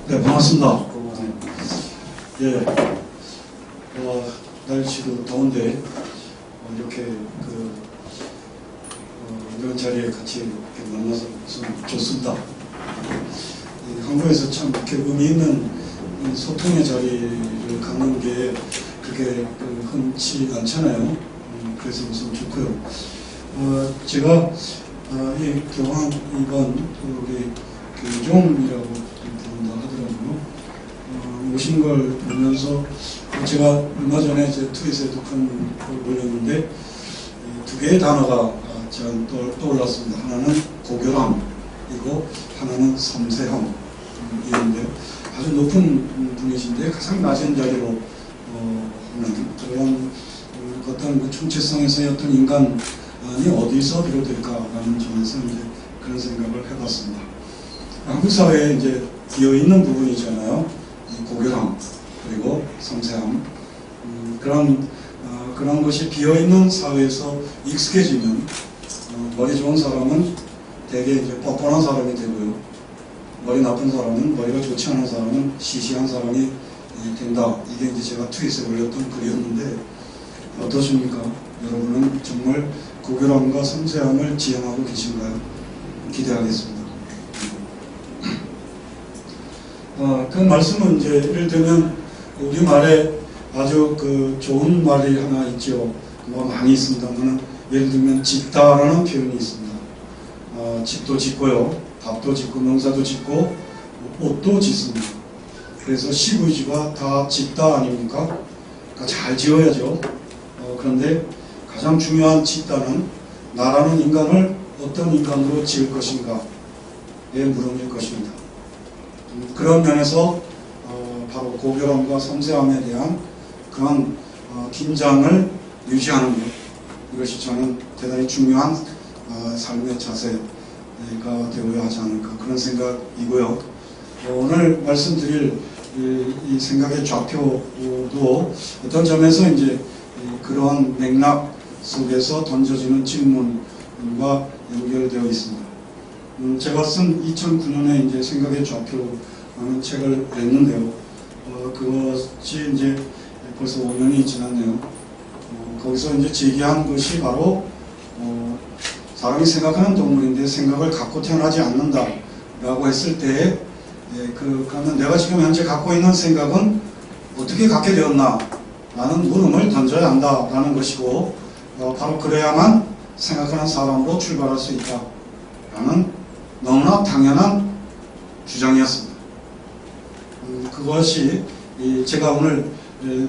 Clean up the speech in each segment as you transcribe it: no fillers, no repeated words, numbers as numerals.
네, 반갑습니다. 예, 날씨도 더운데 이렇게 이런 자리에 같이 이렇게 만나서 좋습니다. 한국에서 참 이렇게 의미 있는 소통의 자리를 갖는 게 그렇게 흔치 않잖아요. 그래서 우선 좋고요. 제가 이 교황 이번 우리 교종이라고 부른다 하더라고요. 오신 걸 보면서 제가 얼마 전에 제 트윗에도 큰 걸 올렸는데 두 개의 단어가 제가 떠올랐습니다. 하나는 고교함이고 하나는 섬세함. 이런데 아주 높은 분이신데 가장 낮은 자리로 하는 그런 어떤 정체성에서의 어떤 인간이 어디서 비롯될까라는 점에서 이제 그런 생각을 해봤습니다. 한국 사회에 이제 비어 있는 부분이잖아요. 고교함 그리고 섬세함 그런 것이 비어 있는 사회에서 익숙해지면 머리 좋은 사람은 되게 이제 뻔뻔한 사람이 되고요. 머리 나쁜 사람은 머리가 좋지 않은 사람은 시시한 사람이 된다. 이게 이제 제가 트윗에 올렸던 글이었는데 어떠십니까? 여러분은 정말 고교함과 섬세함을 지향하고 계신가요? 기대하겠습니다. 그 말씀은 이제 예를 들면 우리말에 아주 좋은 말이 하나 있죠. 많이 있습니다만 예를 들면 짓다라는 표현이 있습니다. 집도 짓고요, 밥도 짓고 농사도 짓고 옷도 짓습니다. 그래서 시부지가 다 짓다 아닙니까? 그러니까 잘 지어야죠. 그런데 가장 중요한 짓다는 나라는 인간을 어떤 인간으로 지을 것인가에 물음일 것입니다. 그런 면에서 바로 고교함과 섬세함에 대한 그런 긴장을 유지하는 것, 이것이 저는 대단히 중요한 삶의 자세가 되어야 하지 않을까 그런 생각이고요. 오늘 말씀드릴 이 생각의 좌표도 어떤 점에서 이제 그러한 맥락 속에서 던져지는 질문과 연결되어 있습니다. 제가 쓴 2009년에 이제 생각의 좌표라는 책을 냈는데요. 그것이 이제 벌써 5년이 지났네요. 거기서 이제 제기한 것이 바로 사람이 생각하는 동물인데 생각을 갖고 태어나지 않는다라고 했을 때 그러면 내가 지금 현재 갖고 있는 생각은 어떻게 갖게 되었나? 라는 물음을 던져야 한다라는 것이고 바로 그래야만 생각하는 사람으로 출발할 수 있다라는 너무나 당연한 주장이었습니다. 그것이 제가 오늘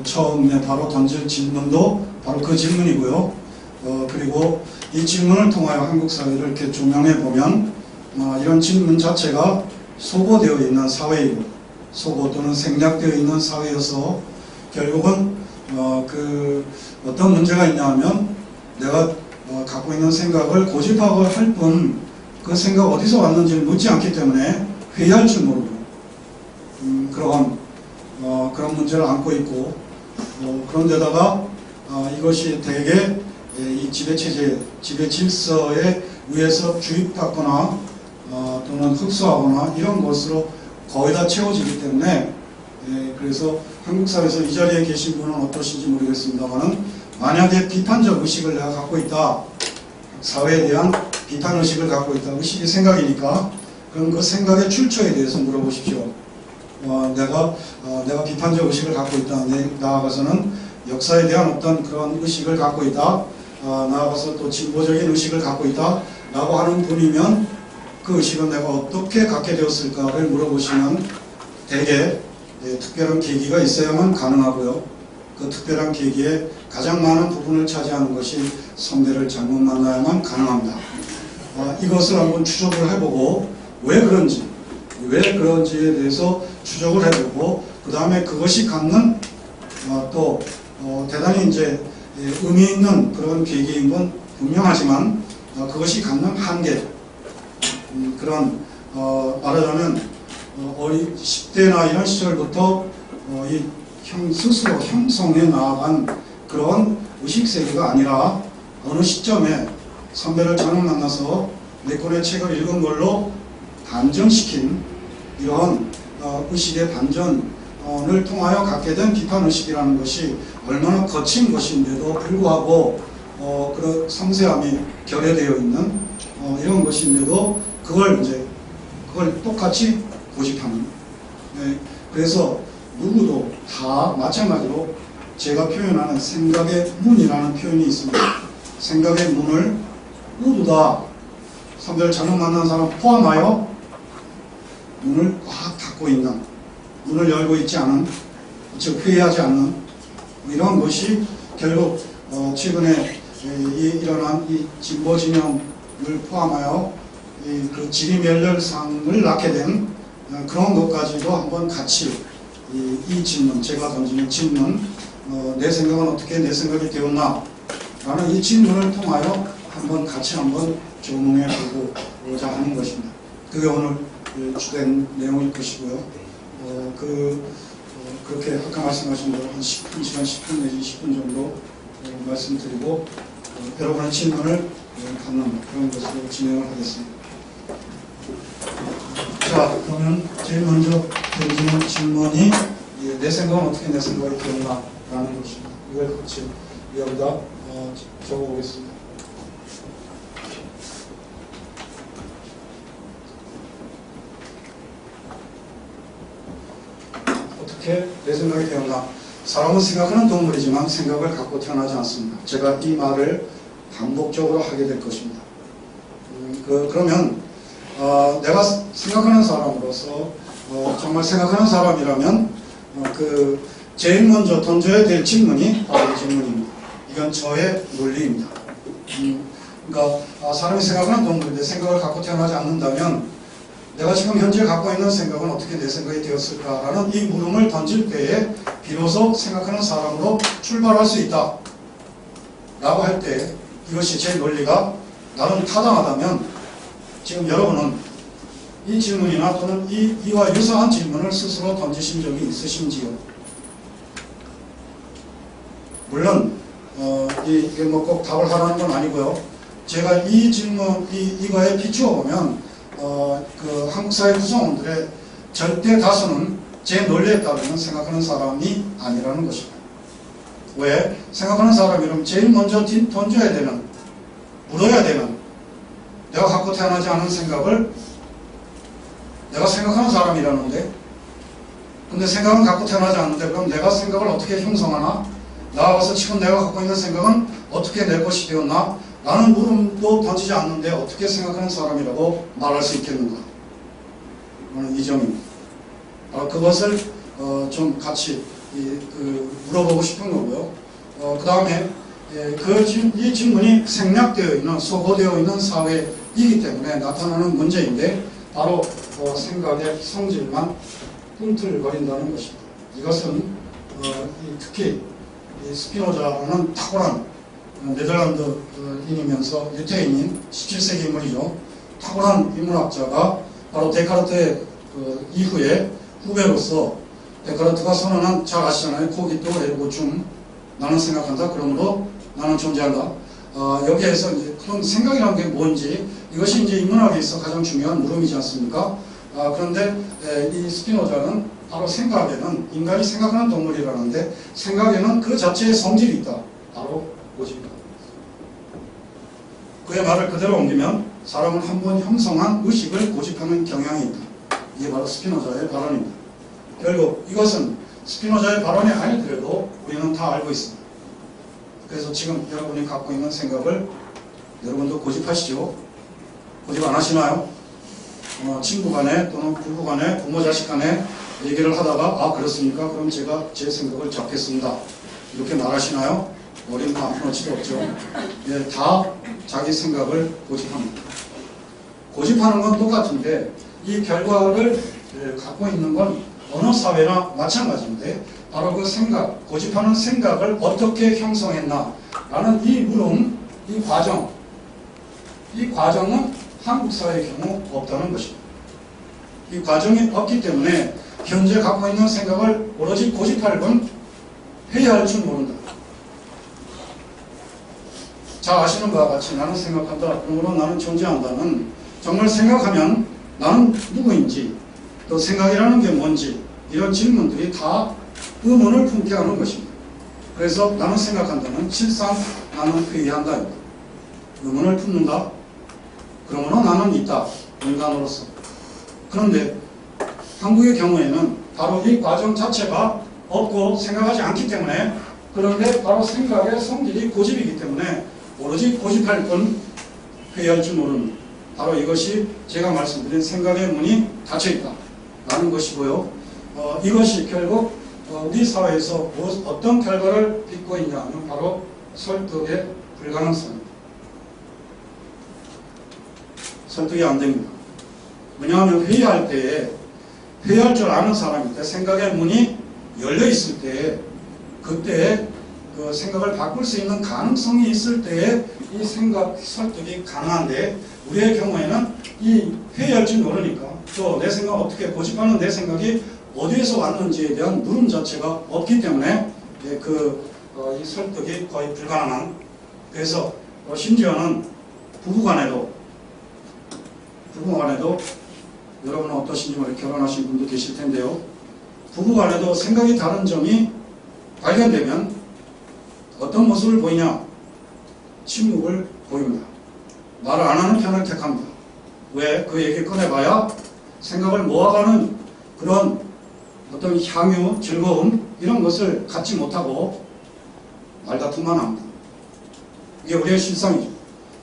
처음에 바로 던질 질문도 바로 그 질문이고요. 그리고 이 질문을 통하여 한국 사회를 이렇게 조명해 보면 이런 질문 자체가 소고되어 있는 사회이고 소고 또는 생략되어 있는 사회여서 결국은 어떤 문제가 있냐 하면 내가 갖고 있는 생각을 고집하고 할 뿐 그 생각 어디서 왔는지를 묻지 않기 때문에 회의할 줄 모르고 그런 문제를 안고 있고 그런데다가 이것이 대개 이 지배체제, 지배질서에 의해서 주입받거나 또는 흡수하거나 이런 것으로 거의 다 채워지기 때문에 그래서 한국 사회에서 이 자리에 계신 분은 어떠신지 모르겠습니다만 만약에 비판적 의식을 내가 갖고 있다, 사회에 대한 비판의식을 갖고 있다, 의식이 생각이니까 그럼 그 생각의 출처에 대해서 물어보십시오. 내가 비판적 의식을 갖고 있다, 나아가서는 역사에 대한 어떤 그런 의식을 갖고 있다, 나아가서 또 진보적인 의식을 갖고 있다 라고 하는 분이면 그 의식은 내가 어떻게 갖게 되었을까를 물어보시면 대개 특별한 계기가 있어야만 가능하고요. 그 특별한 계기에 가장 많은 부분을 차지하는 것이 선배를 잘못 만나야만 가능합니다. 이것을 한번 추적을 해보고 왜 그런지에 대해서 추적을 해보고 그 다음에 그것이 갖는 또 대단히 이제 의미 있는 그런 계기인 건 분명하지만 그것이 갖는 한계 그런 말하자면 10대나 이런 시절부터 스스로 형성해 나아간 그런 의식세계가 아니라 어느 시점에 선배를 잘못 만나서 내 권의 책을 읽은 걸로 단정시킨 이런 의식의 반전을 통하여 갖게 된 비판의식이라는 것이 얼마나 거친 것인데도 불구하고 그런 섬세함이 결여되어 있는 이런 것인데도 그걸 똑같이 고집하는. 네, 그래서 누구도 다 마찬가지로 제가 표현하는 생각의 문이라는 표현이 있습니다. 생각의 문을 모두 다 선별 잘못 만난 사람 포함하여 문을 꽉 닫고 있는, 문을 열고 있지 않은, 즉 회의하지 않는 이런 것이 결국 최근에 일어난 이 진보 진영을 포함하여 그 지리멸렬상을 낳게 된 그런 것까지도 한번 같이 이 질문, 제가 던지는 질문, 내 생각은 어떻게 내 생각이 되었나 라는 이 질문을 통하여 같이 한번 조명해 보고자 하는 것입니다. 그게 오늘 주된 내용일 것이고요. 그렇게 아까 말씀하신 대로 한 1시간 10분 내지 20분 정도 말씀드리고 여러분의 질문을 받는 그런 것으로 진행을 하겠습니다. 자, 그러면 제일 먼저 던지는 질문이 내 생각은 어떻게 내 생각이 되었나 라는 것입니다. 이걸 같이 여기다 적어보겠습니다. 어떻게 내 생각이 되었나. 사람은 생각하는 동물이지만 생각을 갖고 태어나지 않습니다. 제가 이 말을 반복적으로 하게 될 것입니다. 그러면 내가 생각하는 사람으로서 정말 생각하는 사람이라면 제일 먼저 던져야 될 질문이 바로 이 질문입니다. 이건 저의 논리입니다. 그러니까 사람이 생각하는 동물인데 생각을 갖고 태어나지 않는다면 내가 지금 현재 갖고 있는 생각은 어떻게 내 생각이 되었을까라는 이 물음을 던질 때에 비로소 생각하는 사람으로 출발할 수 있다 라고 할 때 이것이 제 논리가 나름 타당하다면 지금 여러분은 이 질문이나 또는 이와 유사한 질문을 스스로 던지신 적이 있으신지요? 물론 이게 뭐 꼭 답을 하라는 건 아니고요. 제가 이 질문 이거에 비추어 보면 그 한국 사회 구성원들의 절대 다수는 제 논리에 따르면 생각하는 사람이 아니라는 것입니다. 왜? 생각하는 사람이라면 제일 먼저 던져야 되는, 물어야 되는, 내가 갖고 태어나지 않은 생각을 내가 생각하는 사람이라는데, 근데 생각은 갖고 태어나지 않는데 그럼 내가 생각을 어떻게 형성하나? 나아가서 지금 내가 갖고 있는 생각은 어떻게 내 것이 되었나? 라는 물음도 던지지 않는데 어떻게 생각하는 사람이라고 말할 수 있겠는가? 이 점입니다. 그것을 좀 같이 물어보고 싶은 거고요. 그 다음에 이 질문이 생략되어 있는, 소거되어 있는 사회이기 때문에 나타나는 문제인데 바로 생각의 성질만 꿈틀거린다는 것입니다. 이것은 특히 스피노자라는 탁월한 네덜란드인이면서 유태인인 17세기 인물이죠. 탁월한 인문학자가 바로 데카르트의 이후에 후배로서 데카르트가 선언한, 잘 아시잖아요. 코기토 에르고 줌, 나는 생각한다. 그러므로 나는 존재한다. 여기에서 이제 그런 생각이라는 게 뭔지, 이것이 이제 인문학에 있어 가장 중요한 물음이지 않습니까? 그런데 이 스피노자는 바로 생각에는, 인간이 생각하는 동물이라는데 생각에는 그 자체의 성질이 있다. 바로 고집이다. 그의 말을 그대로 옮기면 사람은 한 번 형성한 의식을 고집하는 경향이 있다. 이게 바로 스피노자의 발언입니다. 결국 이것은 스피노자의 발언이 아니더라도 우리는 다 알고 있습니다. 그래서 지금 여러분이 갖고 있는 생각을 여러분도 고집하시죠? 고집 안 하시나요? 친구 간에 또는 부부 간에, 부모 자식 간에 얘기를 하다가 그렇습니까? 그럼 제가 제 생각을 적겠습니다. 이렇게 말하시나요? 어린 거 아무렇지도 없죠. 예, 다 자기 생각을 고집합니다. 고집하는 건 똑같은데 이 결과를 갖고 있는 건 어느 사회나 마찬가지인데 바로 그 생각, 고집하는 생각을 어떻게 형성했나 라는 이 물음, 이 과정은 한국 사회의 경우 없다는 것입니다. 이 과정이 없기 때문에 현재 갖고 있는 생각을 오로지 고집할 건 회의할 줄 모른다. 잘 아시는 바와 같이 나는 생각한다, 그러므로 나는 존재한다는, 정말 생각하면 나는 누구인지, 또 생각이라는 게 뭔지 이런 질문들이 다 의문을 품게 하는 것입니다. 그래서 나는 생각한다는 실상 나는 회의한다. 의문을 품는다. 그러므로 나는 있다. 인간으로서. 그런데 한국의 경우에는 바로 이 과정 자체가 없고 생각하지 않기 때문에, 그런데 바로 생각의 성질이 고집이기 때문에 오로지 고집할 뿐 회의할 줄 모르는, 바로 이것이 제가 말씀드린 생각의 문이 닫혀있다 라는 것이고요. 이것이 결국 우리 사회에서 어떤 결과를 빚고 있냐면 바로 설득의 불가능성입니다. 설득이 안 됩니다. 왜냐하면 회의할 때에 회의할 줄 아는 사람일 때, 생각의 문이 열려 있을 때, 그때 그 생각을 바꿀 수 있는 가능성이 있을 때에 이 생각 설득이 가능한데, 우리의 경우에는 이 회의할 줄 모르니까, 또 내 생각 어떻게 고집하는 내 생각이 어디에서 왔는지에 대한 물음 자체가 없기 때문에 이 설득이 거의 불가능한. 그래서 심지어는 부부간에도 여러분은 어떠신지 모르겠 결혼하신 분도 계실 텐데요. 부부간에도 생각이 다른 점이 발견되면 어떤 모습을 보이냐? 침묵을 보입니다. 말을 안 하는 편을 택합니다. 왜? 그 얘기 꺼내봐야 생각을 모아가는 그런 어떤 향유, 즐거움 이런 것을 갖지 못하고 말다툼만 합니다. 이게 우리의 실상이죠.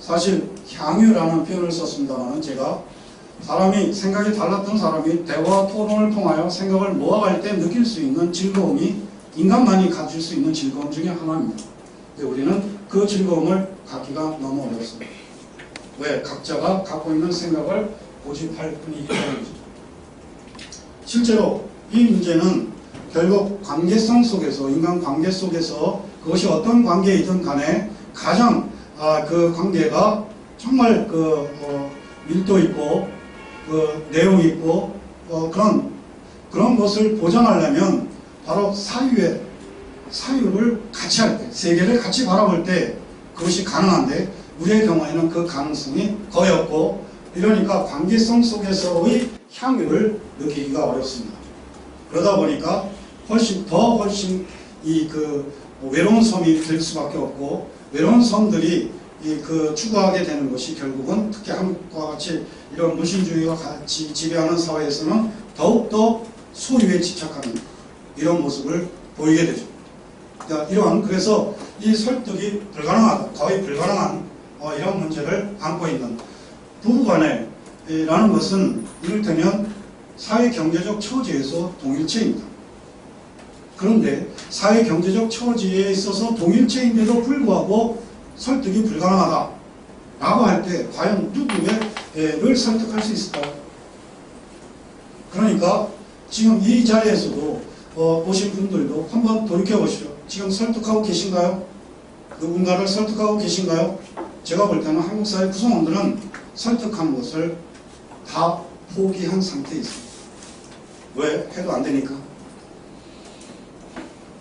사실 향유라는 표현을 썼습니다만, 제가 사람이 생각이 달랐던 사람이 대화 토론을 통하여 생각을 모아갈 때 느낄 수 있는 즐거움이 인간만이 가질 수 있는 즐거움 중에 하나입니다. 근데 우리는 그 즐거움을 갖기가 너무 어렵습니다. 왜? 각자가 갖고 있는 생각을 고집할 뿐이기 때문이죠. 실제로 이 문제는 결국 관계성 속에서, 인간 관계 속에서 그것이 어떤 관계이든 간에 가장 그 관계가 정말 밀도 있고 내용 있고 그런 것을 보장하려면 바로 사유를 같이 할 때, 세계를 같이 바라볼 때 그것이 가능한데, 우리의 경우에는 그 가능성이 거의 없고, 이러니까 관계성 속에서의 향유를 느끼기가 어렵습니다. 그러다 보니까 훨씬 외로운 섬이 될 수밖에 없고, 외로운 섬들이 추구하게 되는 것이 결국은 특히 한국과 같이 이런 무신주의가 같이 지배하는 사회에서는 더욱더 소유에 집착하는 이런 모습을 보이게 되죠. 그러니까 그래서 이 설득이 불가능하다, 거의 불가능한 이런 문제를 안고 있는 부부간에라는 것은 이를테면 사회경제적 처지에서 동일체입니다. 그런데 사회경제적 처지에 있어서 동일체인데도 불구하고 설득이 불가능하다 라고 할 때 과연 누구를 설득할 수 있을까요? 그러니까 지금 이 자리에서도 보신 분들도 한번 돌이켜 보시죠. 지금 설득하고 계신가요? 누군가를 설득하고 계신가요? 제가 볼 때는 한국 사회 구성원들은 설득하는 것을 다 포기한 상태에 있습니다. 왜? 해도 안 되니까.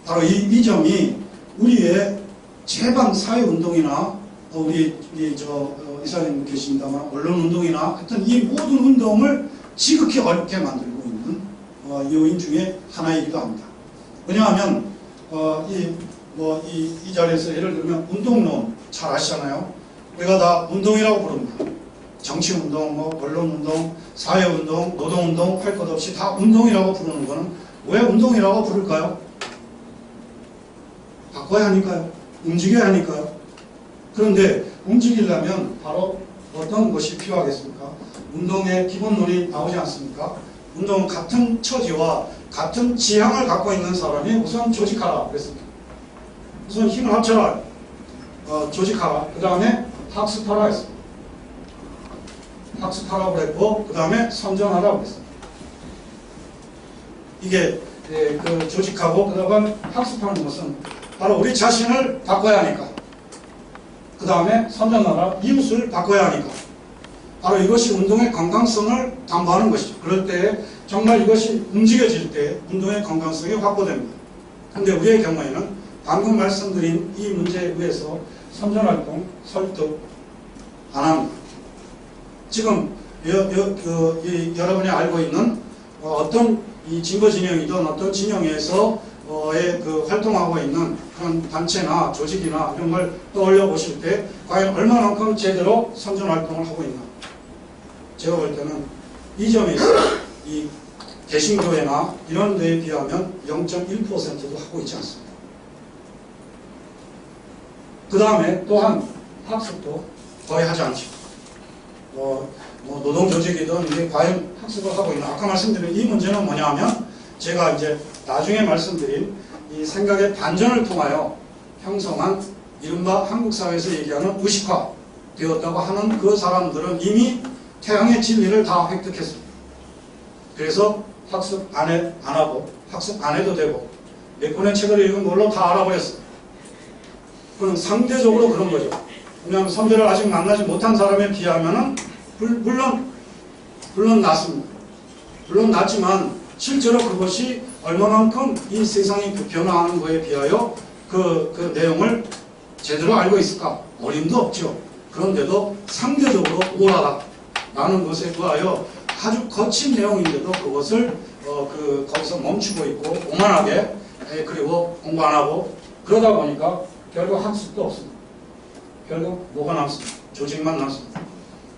바로 이 점이 우리의 제방 사회운동이나 이사님 계십니다만 언론운동이나 하여튼 이 모든 운동을 지극히 어렵게 만들고 있는 요인 중에 하나이기도 합니다. 왜냐하면 이 자리에서 예를 들면 운동론 잘 아시잖아요. 우리가 다 운동이라고 부릅니다. 정치운동, 언론운동, 사회운동, 노동운동 할 것 없이 다 운동이라고 부르는 거는 왜 운동이라고 부를까요? 바꿔야 하니까요. 움직여야 하니까요. 그런데 움직이려면 바로 어떤 것이 필요하겠습니까? 운동의 기본론이 나오지 않습니까? 운동은 같은 처지와 같은 지향을 갖고 있는 사람이 우선 조직하라 그랬습니다. 우선 힘을 합쳐라, 조직하라. 그 다음에 학습하라 했습니다. 학습하라고 그랬고, 그 다음에 선전하라고 그랬습니다. 이게 조직하고 그 다음에 학습하는 것은 바로 우리 자신을 바꿔야 하니까, 그 다음에 선전하라, 이웃을 바꿔야 하니까, 바로 이것이 운동의 건강성을 담보하는 것이죠. 그럴 때 정말 이것이 움직여질 때 운동의 건강성이 확보됩니다. 그런데 우리의 경우에는 방금 말씀드린 이 문제에 의해서 선전활동, 설득 안 합니다. 지금 여러분이 알고 있는 어떤 이 진보 진영이든 어떤 진영에서 그 활동하고 있는 그런 단체나 조직이나 이런 걸 떠올려 보실 때 과연 얼마만큼 제대로 선전 활동을 하고 있나. 제가 볼 때는 이 점에 있어 이 개신교회나 이런 데에 비하면 0.1%도 하고 있지 않습니다. 그 다음에 또한 학습도 거의 하지 않죠. 노동조직이든 이게 과연 학습을 하고 있나. 아까 말씀드린 이 문제는 뭐냐 하면 제가 이제 나중에 말씀드린 이 생각의 반전을 통하여 형성한 이른바 한국 사회에서 얘기하는 의식화 되었다고 하는 그 사람들은 이미 태양의 진리를 다 획득했습니다. 그래서 학습 안 하고 학습 안 해도 되고 몇 권의 책을 읽은 걸로 다 알아버렸어요. 그건 상대적으로 그런 거죠. 왜냐하면 선배를 아직 만나지 못한 사람에 비하면은 물론 낫습니다. 물론 낫지만 실제로 그것이 얼마만큼 이 세상이 변화하는 거에 비하여 그 내용을 제대로 알고 있을까? 어림도 없죠. 그런데도 상대적으로 오라라는 것에 의하여 아주 거친 내용인데도 그것을 거기서 멈추고 있고 오만하게 그리고 공부 안 하고 그러다 보니까 결국 학습도 없습니다. 결국 뭐가 남습니다. 조직만 남습니다.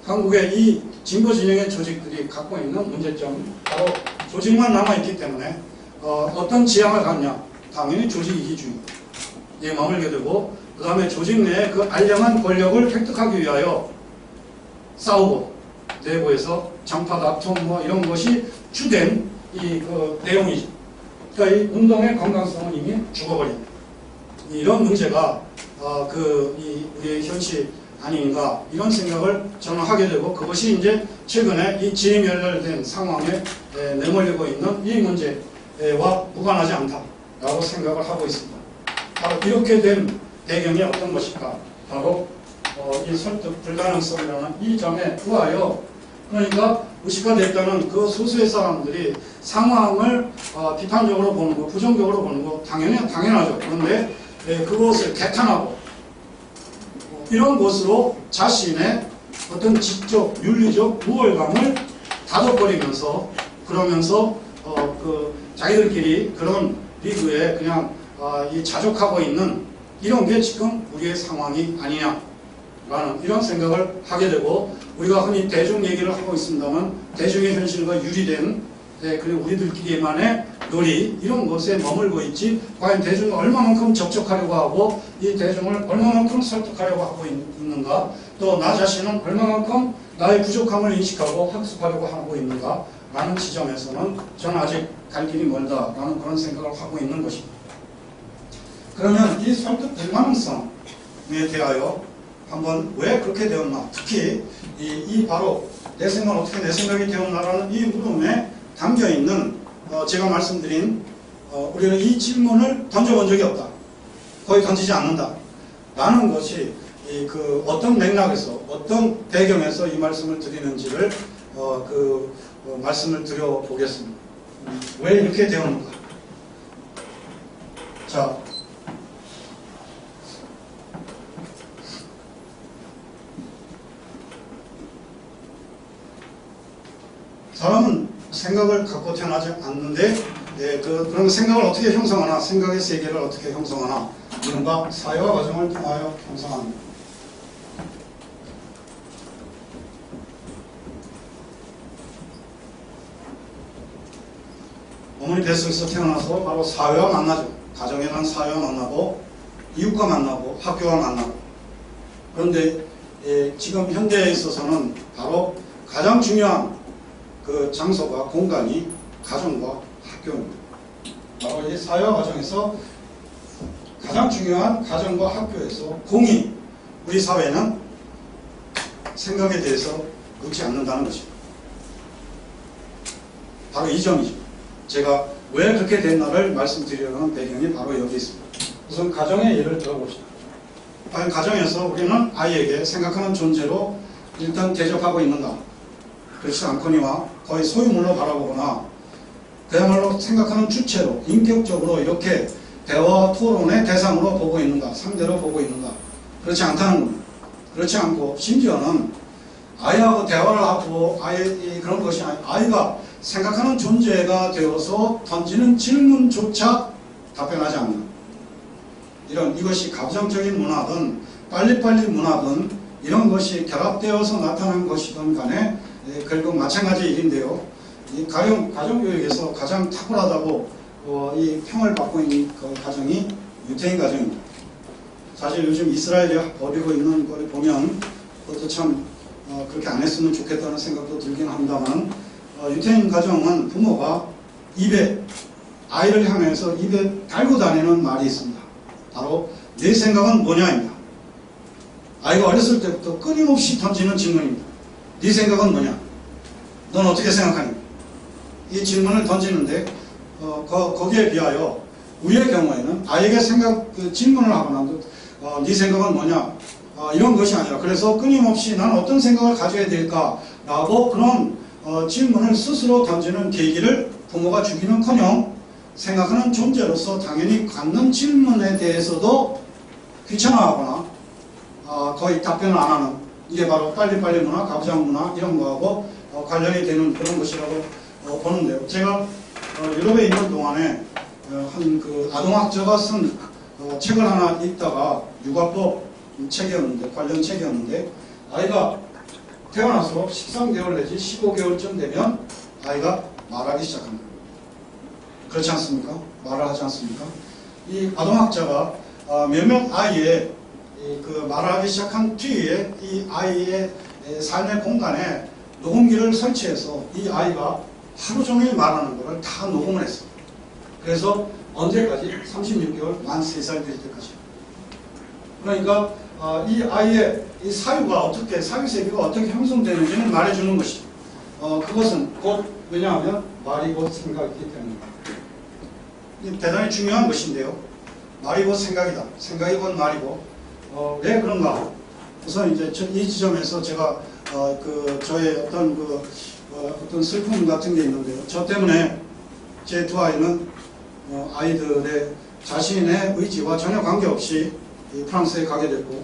한국의 이 진보 진영의 조직들이 갖고 있는 문제점은 바로 조직만 남아있기 때문에 어떤 지향을 갖냐? 당연히 조직 이기주의에 머물게 되고 그 다음에 조직 내에 그 알량한 권력을 획득하기 위하여 싸우고 내부에서 장파 다툼 뭐 이런 것이 주된 그 내용이죠. 그러니까 이 운동의 건강성은 이미 죽어버린 이런 문제가 우리의 현실 아닌가 이런 생각을 저는 하게 되고 그것이 이제 최근에 이 지임연결된 상황에 내몰리고 있는 이 문제와 무관하지 않다라고 생각을 하고 있습니다. 바로 이렇게 된 배경이 어떤 것일까? 바로 이 설득 불가능성이라는 이 점에 의하여 그러니까 의식화됐다는 그 소수의 사람들이 상황을 비판적으로 보는 거, 부정적으로 보는 거 당연하죠. 그런데 그것을 개탄하고 이런 것으로 자신의 어떤 지적, 윤리적 우월감을 다독거리면서 그러면서 자기들끼리 그런 리그에 그냥 이 자족하고 있는 이런 게 지금 우리의 상황이 아니냐라는 이런 생각을 하게 되고 우리가 흔히 대중 얘기를 하고 있습니다만 대중의 현실과 유리된 그리고 우리들끼리만의 논리 이런 것에 머물고 있지 과연 대중을 얼마만큼 접촉하려고 하고 이 대중을 얼마만큼 설득하려고 하고 있는가 또 나 자신은 얼마만큼 나의 부족함을 인식하고 학습하려고 하고 있는가 라는 지점에서는 저는 아직 갈 길이 멀다라는 그런 생각을 하고 있는 것입니다. 그러면 이 설득 불가능성에 대하여 한번 왜 그렇게 되었나 특히 이 바로 내 생각은 어떻게 내 생각이 되었나라는 이 물음에 담겨있는 제가 말씀드린 우리는 이 질문을 던져본 적이 없다. 거의 던지지 않는다. 라는 것이 어떤 맥락에서 어떤 배경에서 이 말씀을 드리는지를 말씀을 드려보겠습니다. 왜 이렇게 되었는가. 자, 사람은 생각을 갖고 태어나지 않는데 그런 생각을 어떻게 형성하나 생각의 세계를 어떻게 형성하나 이른바 사회화 과정을 통하여 형성합니다. 어머니 뱃속에서 태어나서 바로 사회와 만나죠. 가정이라는 사회와 만나고 이웃과 만나고 학교와 만나고 그런데 지금 현대에 있어서는 바로 가장 중요한 그 장소가 공간이 가정과 학교입니다. 바로 이 사회화 과정에서 가장 중요한 가정과 학교에서 공히 우리 사회는 생각에 대해서 묻지 않는다는 것입니다. 바로 이 점이죠. 제가 왜 그렇게 됐나를 말씀드리려는 배경이 바로 여기 있습니다. 우선 가정의 예를 들어봅시다. 과연 가정에서 우리는 아이에게 생각하는 존재로 일단 대접하고 있는가? 그렇지 않거니와 거의 소유물로 바라보거나 그야말로 생각하는 주체로 인격적으로 이렇게 대화 토론의 대상으로 보고 있는가 상대로 보고 있는가 그렇지 않다는 겁니다. 그렇지 않고 심지어는 아이하고 대화를 하고 그런 것이 아니라 아이가 생각하는 존재가 되어서 던지는 질문조차 답변하지 않는 이것이 가부장적인 문화든 빨리빨리 문화든 이런 것이 결합되어서 나타난 것이든 간에 결국 마찬가지 일인데요. 이 가정교육에서 가장 탁월하다고 이 평을 받고 있는 그 가정이 유태인 가정입니다. 사실 요즘 이스라엘이 벌이고 있는 걸 보면 그것도 참 그렇게 안 했으면 좋겠다는 생각도 들긴 합니다만 유태인 가정은 부모가 입에 아이를 향해서 입에 달고 다니는 말이 있습니다. 바로 내 생각은 뭐냐입니다. 아이가 어렸을 때부터 끊임없이 던지는 질문입니다. 네 생각은 뭐냐? 넌 어떻게 생각하니? 이 질문을 던지는데 거기에 비하여 우리의 경우에는 아이에게 질문을 하고 난 네 생각은 뭐냐? 이런 것이 아니라 그래서 끊임없이 난 어떤 생각을 가져야 될까라고 그런 질문을 스스로 던지는 계기를 부모가 주기는커녕 생각하는 존재로서 당연히 갖는 질문에 대해서도 귀찮아하거나 거의 답변을 안 하는 이게 바로 빨리빨리 문화, 가부장 문화 이런 거하고 관련이 되는 그런 것이라고 보는데요. 제가 유럽에 있는 동안에 한 그 아동학자가 쓴 책을 하나 읽다가 육아법 책이었는데 관련 책이었는데 아이가 태어나서 13개월 내지 15개월쯤 되면 아이가 말하기 시작합니다. 그렇지 않습니까? 말을 하지 않습니까? 이 아동학자가 몇몇 아이의 그 말하기 시작한 뒤에 이 아이의 삶의 공간에 녹음기를 설치해서 이 아이가 하루 종일 말하는 것을 다 녹음을 했어요. 그래서 언제까지? 36개월, 만 3살 될 때까지. 그러니까 이 아이의 이 사유가 어떻게, 사유세계가 어떻게 형성되는지는 말해주는 것이죠. 그것은 곧, 왜냐하면 말이 곧 생각이기 때문입니다. 대단히 중요한 것인데요. 말이 곧 생각이다. 생각이 곧 말이고, 왜 그런가? 우선 이제 이 지점에서 제가 저의 어떤 슬픔 같은 게 있는데요. 저 때문에 제 두 아이는 아이들의 자신의 의지와 전혀 관계없이 프랑스에 가게 됐고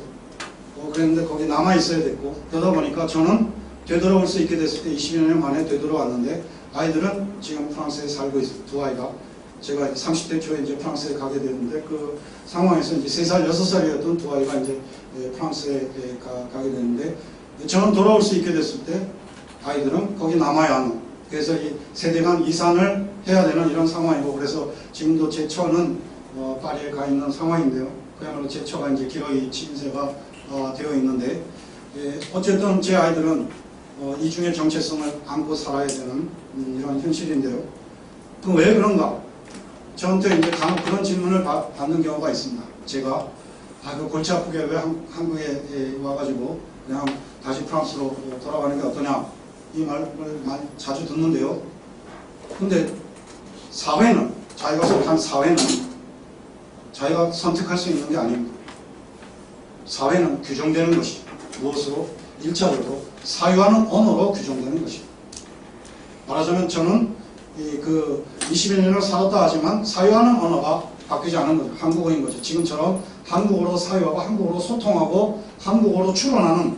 그랬는데 거기 남아 있어야 됐고 그러다 보니까 저는 되돌아올 수 있게 됐을 때 20여 년 만에 되돌아왔는데 아이들은 지금 프랑스에 살고 있어요. 두 아이가. 제가 30대 초에 이제 프랑스에 가게 됐는데 그 상황에서 이제 3살, 6살이었던 두 아이가 이제 프랑스에 가게 됐는데 저는 돌아올 수 있게 됐을 때 아이들은 거기 남아야 하는 그래서 이 세대 간 이산을 해야 되는 이런 상황이고 그래서 지금도 제 처는 파리에 가 있는 상황인데요. 그야말로 제 처가 이제 기러기 침세가 되어 있는데 어쨌든 제 아이들은 이중의 정체성을 안고 살아야 되는 이런 현실인데요. 그럼 왜 그런가? 저한테 이제 간혹 그런 질문을 받는 경우가 있습니다. 제가 그 골치 아프게 왜 한국에 와가지고 그냥 다시 프랑스로 돌아가는 게 어떠냐 이 말을 많이 자주 듣는데요. 근데 사회는 자기가 속한 사회는 자기가 선택할 수 있는 게 아닙니다. 사회는 규정되는 것이 무엇으로? 1차적으로 사유하는 언어로 규정되는 것입니다. 말하자면 저는 그 20여 년을 살았다 하지만 사유하는 언어가 바뀌지 않은 거죠. 한국어인 거죠. 지금처럼 한국어로 사유하고 한국어로 소통하고 한국어로 추론하는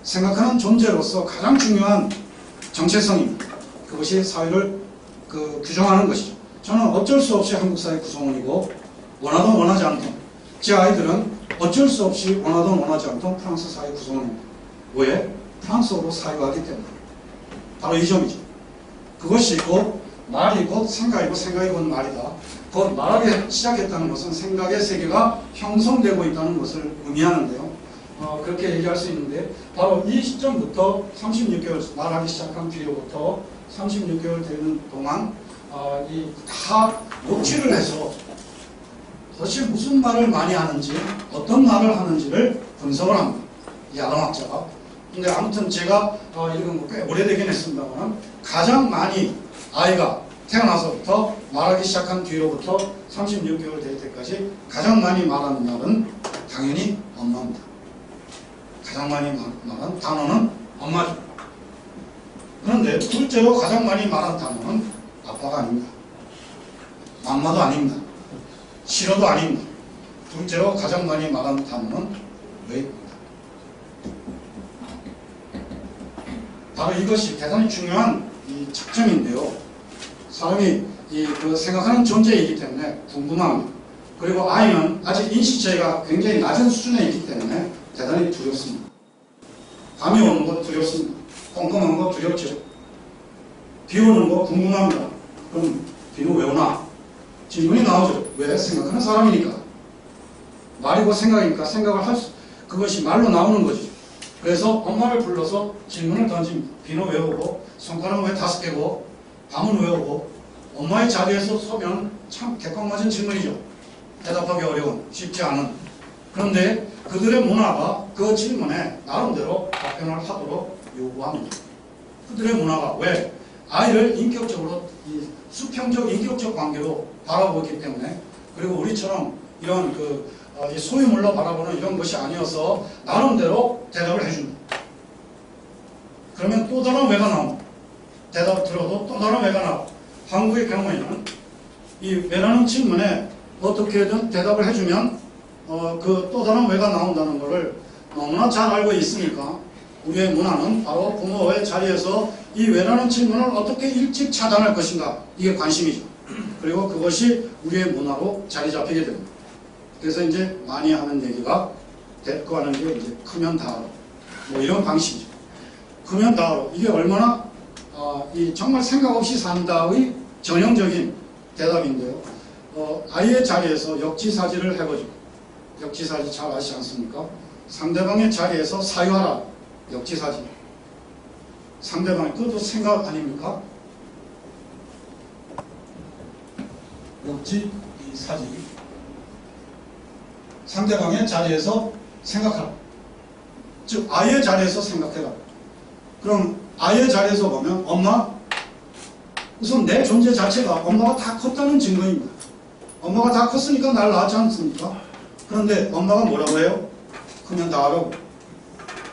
생각하는 존재로서 가장 중요한 정체성입니다. 그것이 사회를 규정하는 것이죠. 저는 어쩔 수 없이 한국 사회 구성원이고 원하든 원하지 않든 제 아이들은 어쩔 수 없이 원하든 원하지 않든 프랑스 사회 구성원입니다. 왜? 프랑스어로 사유하기 때문에. 바로 이 점이죠. 그것이 곧 말이 곧 생각이고 생각이 곧 말이다. 곧 말하기 시작했다는 것은 생각의 세계가 형성되고 있다는 것을 의미하는데요. 그렇게 얘기할 수 있는데 바로 이 시점부터 36개월 말하기 시작한 뒤로부터 36개월 되는 동안 다 녹취를 해서 도대체 무슨 말을 많이 하는지 어떤 말을 하는지를 분석을 합니다. 이 아동학자가. 근데 아무튼 제가 읽은 거 꽤 오래되긴 했습니다만 가장 많이 아이가 태어나서부터 말하기 시작한 뒤로부터 36개월 될 때까지 가장 많이 말하는 말은 당연히 엄마입니다. 가장 많이 말한 단어는 엄마죠. 그런데 둘째로 가장 많이 말한 단어는 아빠가 아닙니다. 맘마도 아닙니다. 싫어도 아닙니다. 둘째로 가장 많이 말한 단어는 왜입니다. 바로 이것이 대단히 중요한 이 작전인데요. 사람이 그 생각하는 존재이기 때문에 궁금함, 그리고 아이는 아직 인식체가 굉장히 낮은 수준에 있기 때문에 대단히 두렵습니다. 밤이 오는 거 두렵습니다. 꼼꼼한 거 두렵죠. 비 오는 거 궁금합니다. 그럼 비는 왜 오나? 질문이 나오죠. 왜? 생각하는 사람이니까. 말이고 생각이니까 생각을 할 수, 그것이 말로 나오는 거지. 그래서 엄마를 불러서 질문을 던집니다. 비는 왜 오고, 손가락은 왜 5개고, 밤은 왜 오고. 엄마의 자리에서 서면 참 객관맞은 질문이죠. 대답하기 어려운, 쉽지 않은. 그런데 그들의 문화가 그 질문에 나름대로 답변을 하도록 요구합니다. 그들의 문화가 왜? 아이를 인격적으로, 수평적 인격적 관계로 바라보고 있기 때문에, 그리고 우리처럼 이런 소유물로 바라보는 이런 것이 아니어서 나름대로 대답을 해줍니다. 그러면 또 다른 왜가 나옵니다. 대답 들어도 또 다른 왜가 나오고, 한국의 경우에는 이 왜라는 질문에 어떻게든 대답을 해주면 그 또 다른 왜가 나온다는 것을 너무나 잘 알고 있으니까 우리의 문화는 바로 부모의 자리에서 이 왜라는 질문을 어떻게 일찍 차단할 것인가, 이게 관심이죠. 그리고 그것이 우리의 문화로 자리 잡히게 됩니다. 그래서 이제 많이 하는 얘기가 데리고 하는 게 이제 크면 다 알아. 뭐 이런 방식이죠. 크면 다 알아. 이게 얼마나 정말 생각 없이 산다의 전형적인 대답인데요. 아이의 자리에서 역지사지를 해보죠. 역지사지 잘 아시지 않습니까? 상대방의 자리에서 사유하라. 역지사지. 상대방의, 그것도 생각 아닙니까? 역지사지. 상대방의 자리에서 생각하라. 즉 아이의 자리에서 생각해라. 그럼 아이의 자리에서 보면 엄마, 우선 내 존재 자체가 엄마가 다 컸다는 증거입니다. 엄마가 다 컸으니까 날 낳았지 않습니까? 그런데 엄마가 뭐라고 해요? 그냥 다 알아.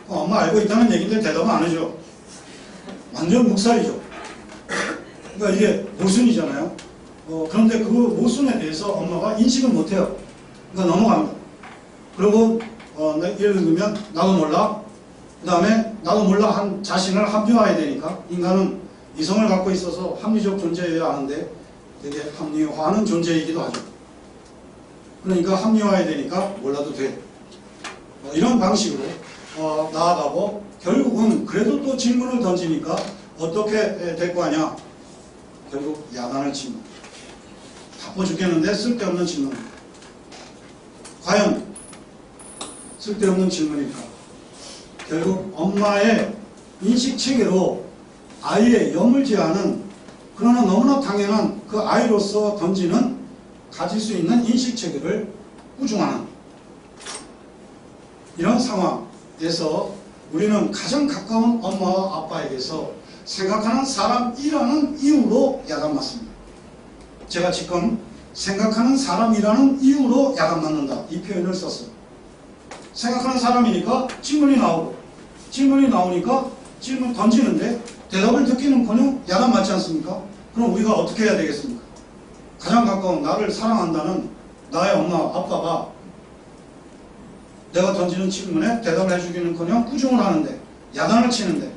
엄마 알고 있다는 얘기인데 대답은 안 해줘. 완전 묵살이죠. 그러니까 이게 모순이잖아요. 그런데 그 모순에 대해서 엄마가 인식을 못해요. 그러니까 넘어갑니다. 그리고 예를 들면 나도 몰라. 그 다음에 나도 몰라 한 자신을 합리화해야 되니까, 인간은 이성을 갖고 있어서 합리적 존재여야 하는데 되게 합리화하는 존재이기도 하죠. 그러니까 합리화해야 되니까 몰라도 돼. 이런 방식으로 나아가고, 결국은 그래도 또 질문을 던지니까 어떻게 대꾸하냐? 결국 야단을 칩니다. 바빠 죽겠는데 쓸데없는 질문. 과연 쓸데없는 질문일까? 결국 엄마의 인식체계로 아이의 여물지 않은, 그러나 너무나 당연한 그 아이로서 던지는, 가질 수 있는 인식체계를 부중하는 이런 상황에서 우리는 가장 가까운 엄마와 아빠에게서 생각하는 사람이라는 이유로 야단맞습니다. 제가 지금 생각하는 사람이라는 이유로 야단맞는다, 이 표현을 썼어요. 생각하는 사람이니까 질문이 나오고, 질문이 나오니까 질문 던지는데 대답을 듣기는커녕 야단맞지 않습니까? 그럼 우리가 어떻게 해야 되겠습니까? 가장 가까운 나를 사랑한다는 나의 엄마, 아빠가 내가 던지는 질문에 대답을 해주기는커녕 꾸중을 하는데, 야단을 치는데,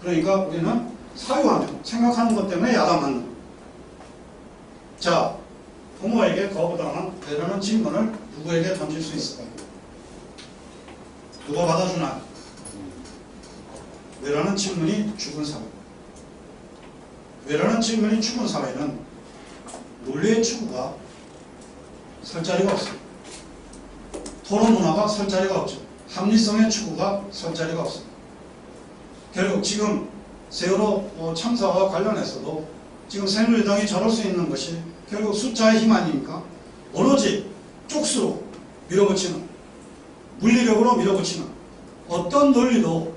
그러니까 우리는 사유하며 생각하는 것 때문에 야단맞는. 자, 부모에게 거부당한 왜라는 질문을 누구에게 던질 수 있을까요? 누가 받아주나? 왜라는 질문이 죽은 사회. 왜라는 질문이 죽은 사회는 논리의 추구가 설 자리가 없습니다. 토론 문화가 설 자리가 없죠. 합리성의 추구가 설 자리가 없습니다. 결국 지금 세월호 참사와 관련해서도 지금 새누리당이 저럴 수 있는 것이 결국 숫자의 힘 아닙니까? 오로지 쪽수로 밀어붙이는, 물리력으로 밀어붙이는, 어떤 논리도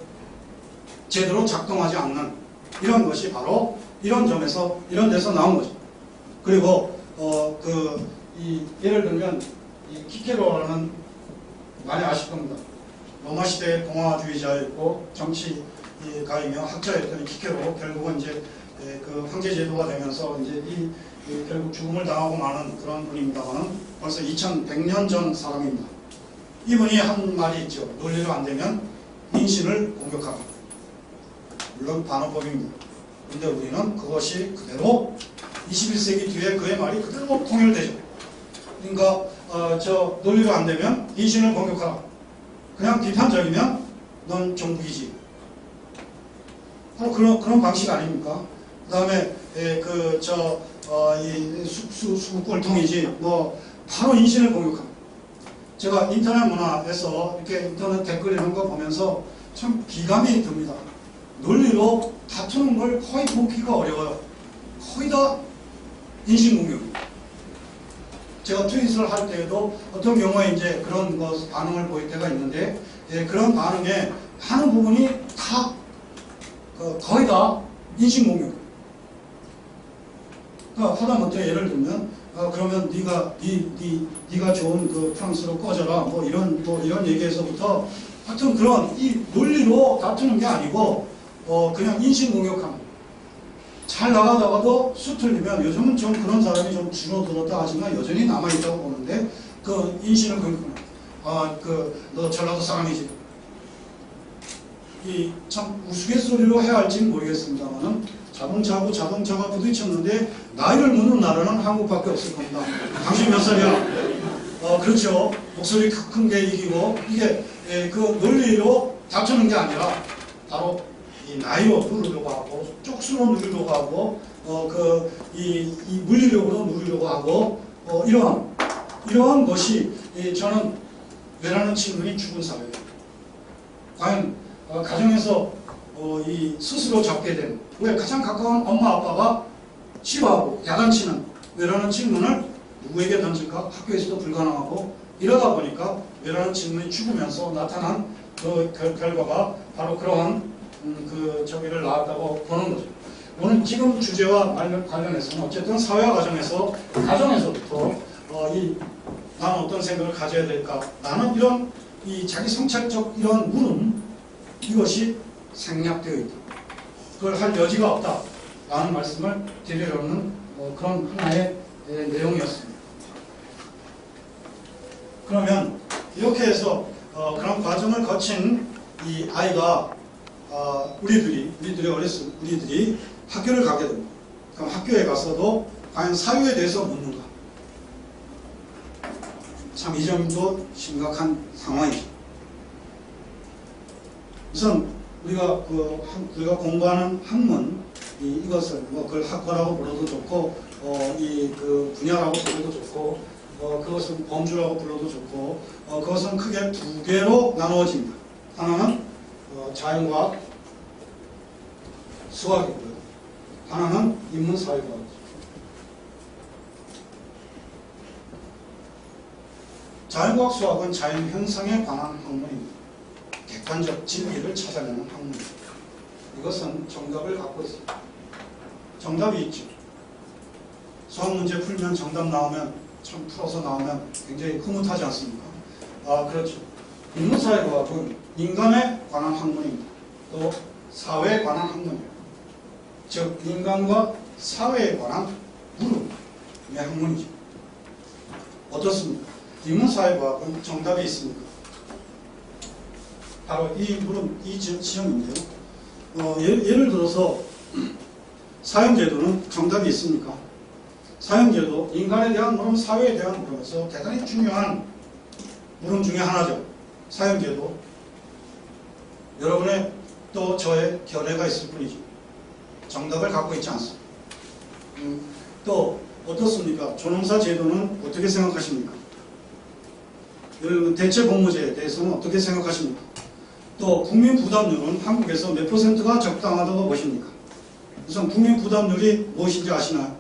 제대로 작동하지 않는 이런 것이 바로 이런 점에서, 이런 데서 나온 거죠. 그리고 예를 들면 이 키케로라는, 많이 아실 겁니다. 로마 시대의 공화주의자였고 정치가이며 학자였던 키케로, 결국은 이제 그 황제 제도가 되면서 이제 결국 죽음을 당하고 마는 그런 분입니다만은 벌써 2100년 전 사람입니다. 이분이 한 말이 있죠. 논리로 안 되면 민심을 공격하라. 물론 반어법입니다. 근데 우리는 그것이 그대로 21세기 뒤에 그의 말이 그대로 통일되죠. 그러니까 저 논리로 안 되면 인신을 공격하라. 그냥 비판적이면 넌 정북이지. 바로 그런 방식 아닙니까? 그 다음에 이 수국골통이지 뭐 바로 인신을 공격합니다. 제가 인터넷 문화에서 이렇게 인터넷 댓글 이런 거 보면서 참 기감이 듭니다. 논리로 다투는 걸 거의 보기가 어려워요. 거의 다 인신공격입니다. 제가 트윗을 할 때에도 어떤 경우에 이제 그런 반응을 보일 때가 있는데, 그런 반응에 하는 부분이 다 거의 다 인신공격. 그러니까 하다못해 예를 들면 그러면 네가 좋은 그 프랑스로 꺼져라 뭐 이런 얘기에서부터 하여튼 그런 이 논리로 다투는 게 아니고 그냥 인신공격합니다. 잘 나가다가도 수틀리면 요즘은 좀 그런 사람이 좀 줄어들었다 하지만 여전히 남아있다고 보는데 그 인신을 공격합니다. 너 전라도 사람이지. 이 참 우스갯소리로 해야 할지는 모르겠습니다만은 자동차가 부딪혔는데 나이를 묻는 나라는 한국밖에 없을 겁니다. 당신 몇 살이야? 그렇죠. 목소리 큰 게 이기고 이게 그 논리로 다투는 게 아니라 바로 이 나이로 누르려고 하고 쪽수로 누르려고 하고 이 물리력으로 누르려고 하고 이러한 것이 저는 왜라는 친구는 죽은 사회예요. 과연 가정에서 이 스스로 잡게 된 왜 가장 가까운 엄마 아빠가 싫어하고 야단치는 왜라는 질문을 누구에게 던질까? 학교에서도 불가능하고 이러다 보니까 왜라는 질문이 죽으면서 나타난 그 결과가 바로 그러한 저기를 나왔다고 보는 거죠. 오늘 지금 주제와 관련해서는 어쨌든 사회와 가정에서부터 나는 어떤 생각을 가져야 될까? 나는 이런 이 자기 성찰적 이런 물음 이것이 생략되어 있다. 그걸 할 여지가 없다. 라는 말씀을 드리려는 그런 하나의 내용이었습니다. 그러면 이렇게 해서 그런 과정을 거친 이 아이가 우리들이 학교를 가게 됩니다. 그럼 학교에 가서도 과연 사유에 대해서 묻는가? 참 이 점도 심각한 상황이죠. 우선 우리가 공부하는 학문 이것을 그걸 학과라고 불러도 좋고 그 분야라고 불러도 좋고 그것은 범주라고 불러도 좋고 그것은 크게 두 개로 나누어집니다. 하나는 자연과학, 수학이고요. 하나는 인문사회과학이죠. 자연과학, 수학은 자연 현상에 관한 학문입니다. 객관적 진리를 찾아내는 학문입니다. 이것은 정답을 갖고 있습니다. 정답이 있죠. 수학 문제 풀면 정답 나오면 참 풀어서 나오면 굉장히 흐뭇하지 않습니까? 그렇죠. 인문사회과학은 인간에 관한 학문입니다. 또 사회에 관한 학문이에요. 즉 인간과 사회에 관한 물음의 학문이죠. 어떻습니까? 인문사회과학은 정답이 있습니까? 바로 이 지점인데요. 예를 들어서 사형제도는 정답이 있습니까? 사형제도 인간에 대한 물음, 사회에 대한 물음에서 대단히 중요한 물음 중에 하나죠. 사형제도. 여러분의 또 저의 견해가 있을 뿐이죠. 정답을 갖고 있지 않습니다. 또 어떻습니까? 존엄사 제도는 어떻게 생각하십니까? 여러분 대체복무제에 대해서는 어떻게 생각하십니까? 또 국민부담률은 한국에서 몇 %가 적당하다고 보십니까? 우선 국민부담률이 무엇인지 아시나요?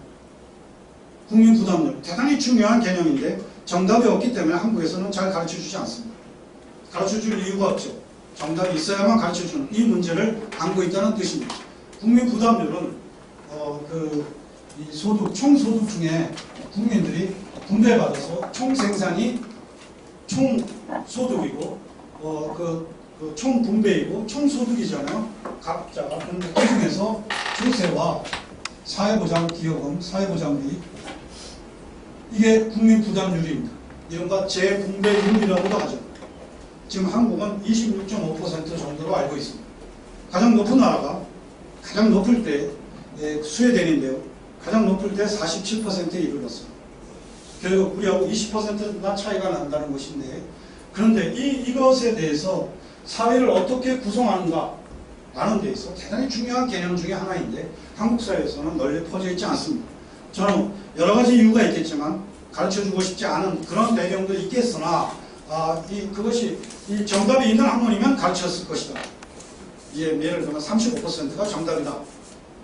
국민부담률 대단히 중요한 개념인데 정답이 없기 때문에 한국에서는 잘 가르쳐주지 않습니다. 가르쳐줄 이유가 없죠. 정답이 있어야만 가르쳐주는 이 문제를 안고 있다는 뜻입니다. 국민부담률은 이 총소득 중에 국민들이 분배받아서 총생산이 총소득이고 총분배이고 총소득이잖아요. 각자가. 그런데 그 중에서 조세와 사회보장 기여금, 사회보장비 이게 국민부담률입니다. 이른바 재분배율이라고도 하죠. 지금 한국은 26.5% 정도로 알고 있습니다. 가장 높은 나라가 가장 높을 때 스웨덴인데요. 가장 높을 때 47%에 이르렀어요. 결국 우리하고 20%나 차이가 난다는 것인데, 그런데 이것에 대해서 사회를 어떻게 구성하는가 라는 데 있어 대단히 중요한 개념 중에 하나인데 한국 사회에서는 널리 퍼져 있지 않습니다. 저는 여러 가지 이유가 있겠지만 가르쳐주고 싶지 않은 그런 배경도 있겠으나 그것이 이 정답이 있는 학문이면 가르쳤을 것이다. 예를 들면 35%가 정답이다.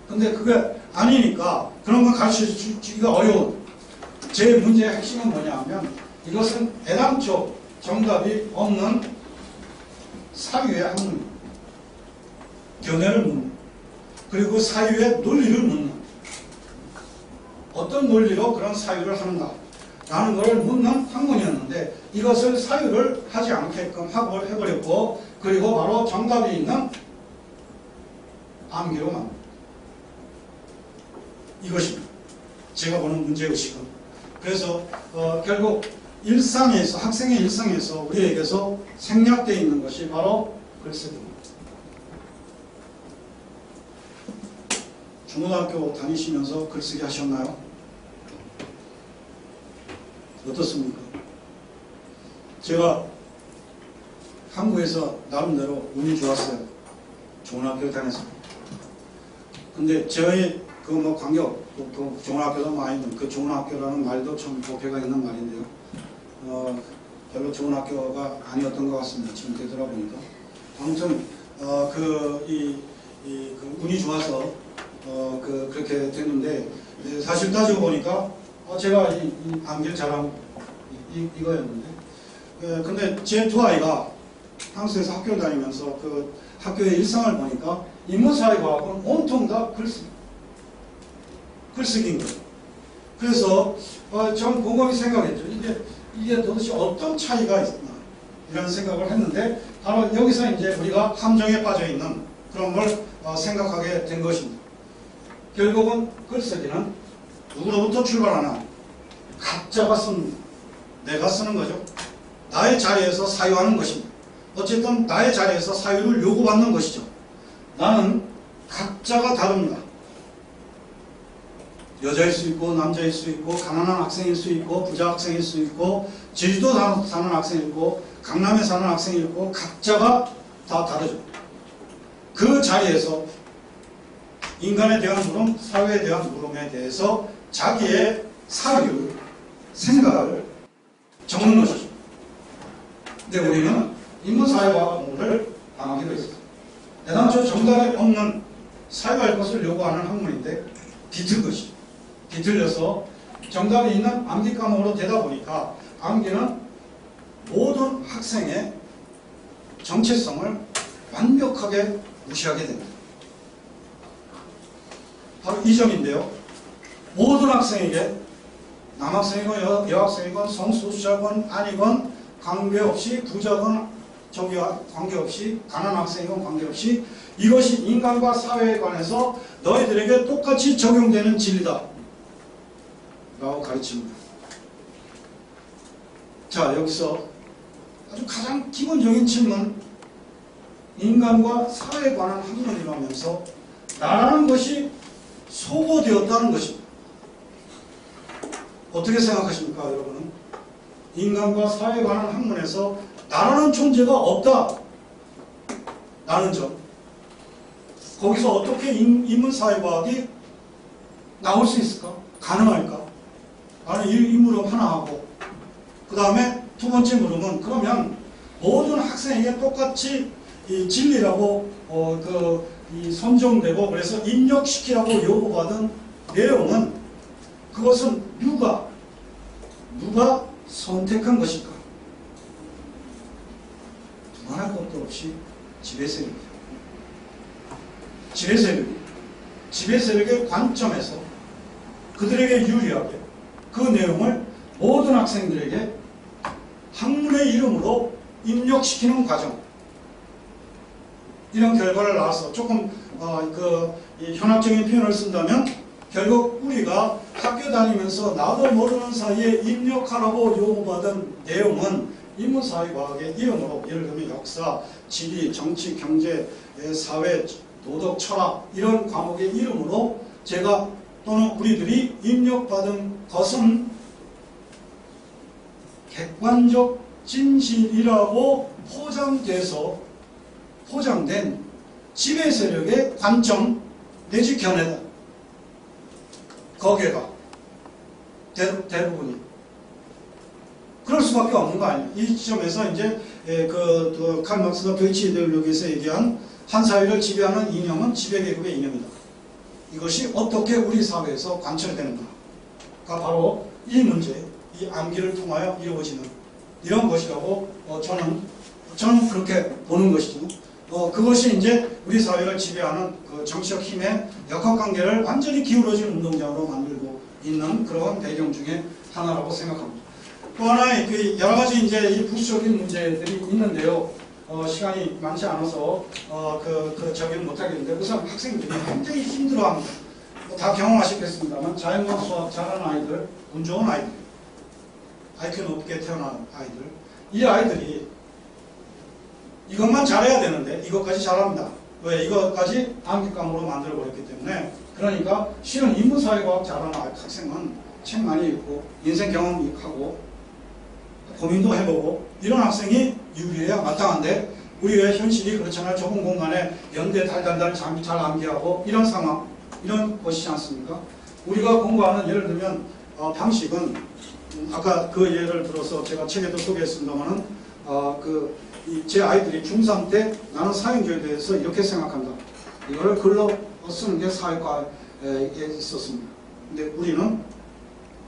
근데 그게 아니니까 그런 걸 가르쳐주기가 어려운 제 문제의 핵심은 뭐냐 하면 이것은 애당초 정답이 없는 사유의 학문입니다. 견해를 묻는, 그리고 사유의 논리를 묻는, 어떤 논리로 그런 사유를 하는가 라는 것을 묻는 학문이었는데 이것을 사유를 하지 않게끔 해버렸고, 그리고 바로 정답이 있는 암기로 만듭니다. 이것입니다. 제가 보는 문제의식은. 그래서 결국 일상에서, 학생의 일상에서 우리에게서 생략되어 있는 것이 바로 글쓰기입니다. 중고등학교 다니시면서 글쓰기 하셨나요? 어떻습니까? 제가 한국에서 나름대로 운이 좋았어요. 좋은 학교 다녔습니다. 근데 저희 좋은 학교도 많이 있는, 그 좋은 학교라는 말도 참 보배가 있는 말인데요. 별로 좋은 학교가 아니었던 것 같습니다. 지금 되돌아보니까. 아무튼, 운이 좋아서, 그렇게 됐는데, 사실 따지고 보니까, 제가 암기를 잘하고, 이거였는데. 근데 제 두 아이가 한국에서 학교를 다니면서 그 학교의 일상을 보니까, 인문사회과학은 온통 다 글쓰기인 거예요. 그래서, 전 곰곰이 생각했죠. 이게 도대체 어떤 차이가 있나 이런 생각을 했는데 바로 여기서 이제 우리가 함정에 빠져 있는 그런 걸 생각하게 된 것입니다. 결국은 글쓰기는 누구로부터 출발하나 각자가 씁니다. 내가 쓰는 거죠. 나의 자리에서 사유하는 것입니다. 어쨌든 나의 자리에서 사유를 요구받는 것이죠. 나는 각자가 다릅니다. 여자일 수 있고 남자일 수 있고 가난한 학생일 수 있고 부자 학생일 수 있고 제주도 사는 학생일 있고 강남에 사는 학생일 있고 각자가 다 다르죠. 그 자리에서 인간에 대한 물음, 사회에 대한 물음에 대해서 자기의 사유, 생각을 적는 것이죠. 근데 우리는 인문사회과학 공부를 당하게 되어 있습니다. 애당초 정답이 없는 사유할 것을 요구하는 학문인데 비틀 것이죠. 비틀려서 정답이 있는 암기 과목으로 되다 보니까 암기는 모든 학생의 정체성을 완벽하게 무시하게 됩니다. 바로 이 점인데요. 모든 학생에게 남학생이건 여학생이건 성소수자건 아니건 관계없이 부자건 관계없이 가난한 학생이건 관계없이 이것이 인간과 사회에 관해서 너희들에게 똑같이 적용되는 진리다 라고 가르칩니다. 자, 여기서 아주 가장 기본적인 질문, 인간과 사회에 관한 학문이라면서 나라는 것이 소거되었다는 것입니다. 어떻게 생각하십니까, 여러분은? 인간과 사회에 관한 학문에서 나라는 존재가 없다 라는 점, 거기서 어떻게 인문사회과학이 나올 수 있을까? 가능할까? 라는 이 물음 하나 하고, 그 다음에 두 번째 물음은 그러면 모든 학생에게 똑같이 이 진리라고 선정되고 그래서 입력시키라고 요구받은 내용은 그것은 누가 선택한 것일까? 두말할 것도 없이 지배 세력이에요. 지배 세력의 관점에서 그들에게 유리하게 그 내용을 모든 학생들에게 학문의 이름으로 입력시키는 과정, 이런 결과를 낳아서 조금 이 현학적인 표현을 쓴다면 결국 우리가 학교 다니면서 나도 모르는 사이에 입력하라고 요구받은 내용은 인문사회과학의 이름으로, 예를 들면 역사, 지리, 정치, 경제, 사회, 도덕, 철학 이런 과목의 이름으로 제가 또는 우리들이 입력받은 것은 객관적 진실이라고 포장된 지배 세력의 관점 내지 견해다. 거기에가 대부분이 그럴 수밖에 없는 거 아니에요. 이 지점에서 이제 칼 막스가 도이치 이데올로기에서 얘기한 한 사회를 지배하는 이념은 지배계급의 이념이다. 이것이 어떻게 우리 사회에서 관철되는가가 바로 이 문제, 이 암기를 통하여 이루어지는 이런 것이라고 저는 그렇게 보는 것이죠. 그것이 이제 우리 사회를 지배하는 그 정치적 힘의 역학관계를 완전히 기울어진 운동장으로 만들고 있는 그런 배경 중에 하나라고 생각합니다. 또 하나의 그 여러 가지 이제 이 부수적인 문제들이 있는데요. 시간이 많지 않아서 저기는 못하겠는데 우선 학생들이 굉장히 힘들어합니다. 다 경험하셨겠습니다만 자연과 수학 잘하는 아이들, 운 좋은 아이들, IQ 높게 태어난 아이들, 이 아이들이 이것만 잘해야 되는데 이것까지 잘합니다. 왜? 이것까지 암기감으로 만들어버렸기 때문에. 그러니까 실은 인문사회과학 잘하는 학생은 책 많이 읽고 인생 경험하고 고민도 해보고 이런 학생이 유리해야 마땅한데 우리의 현실이 그렇잖아요. 좁은 공간에 연대 달달달 잘 암기하고 이런 상황, 이런 것이지 않습니까? 우리가 공부하는 예를 들면 방식은 아까 그 예를 들어서 제가 책에도 소개했습니다만은 제 아이들이 중3 때 나는 사회교육에 대해서 이렇게 생각한다. 이거를 글로 쓰는 게 사회과에 있었습니다. 근데 우리는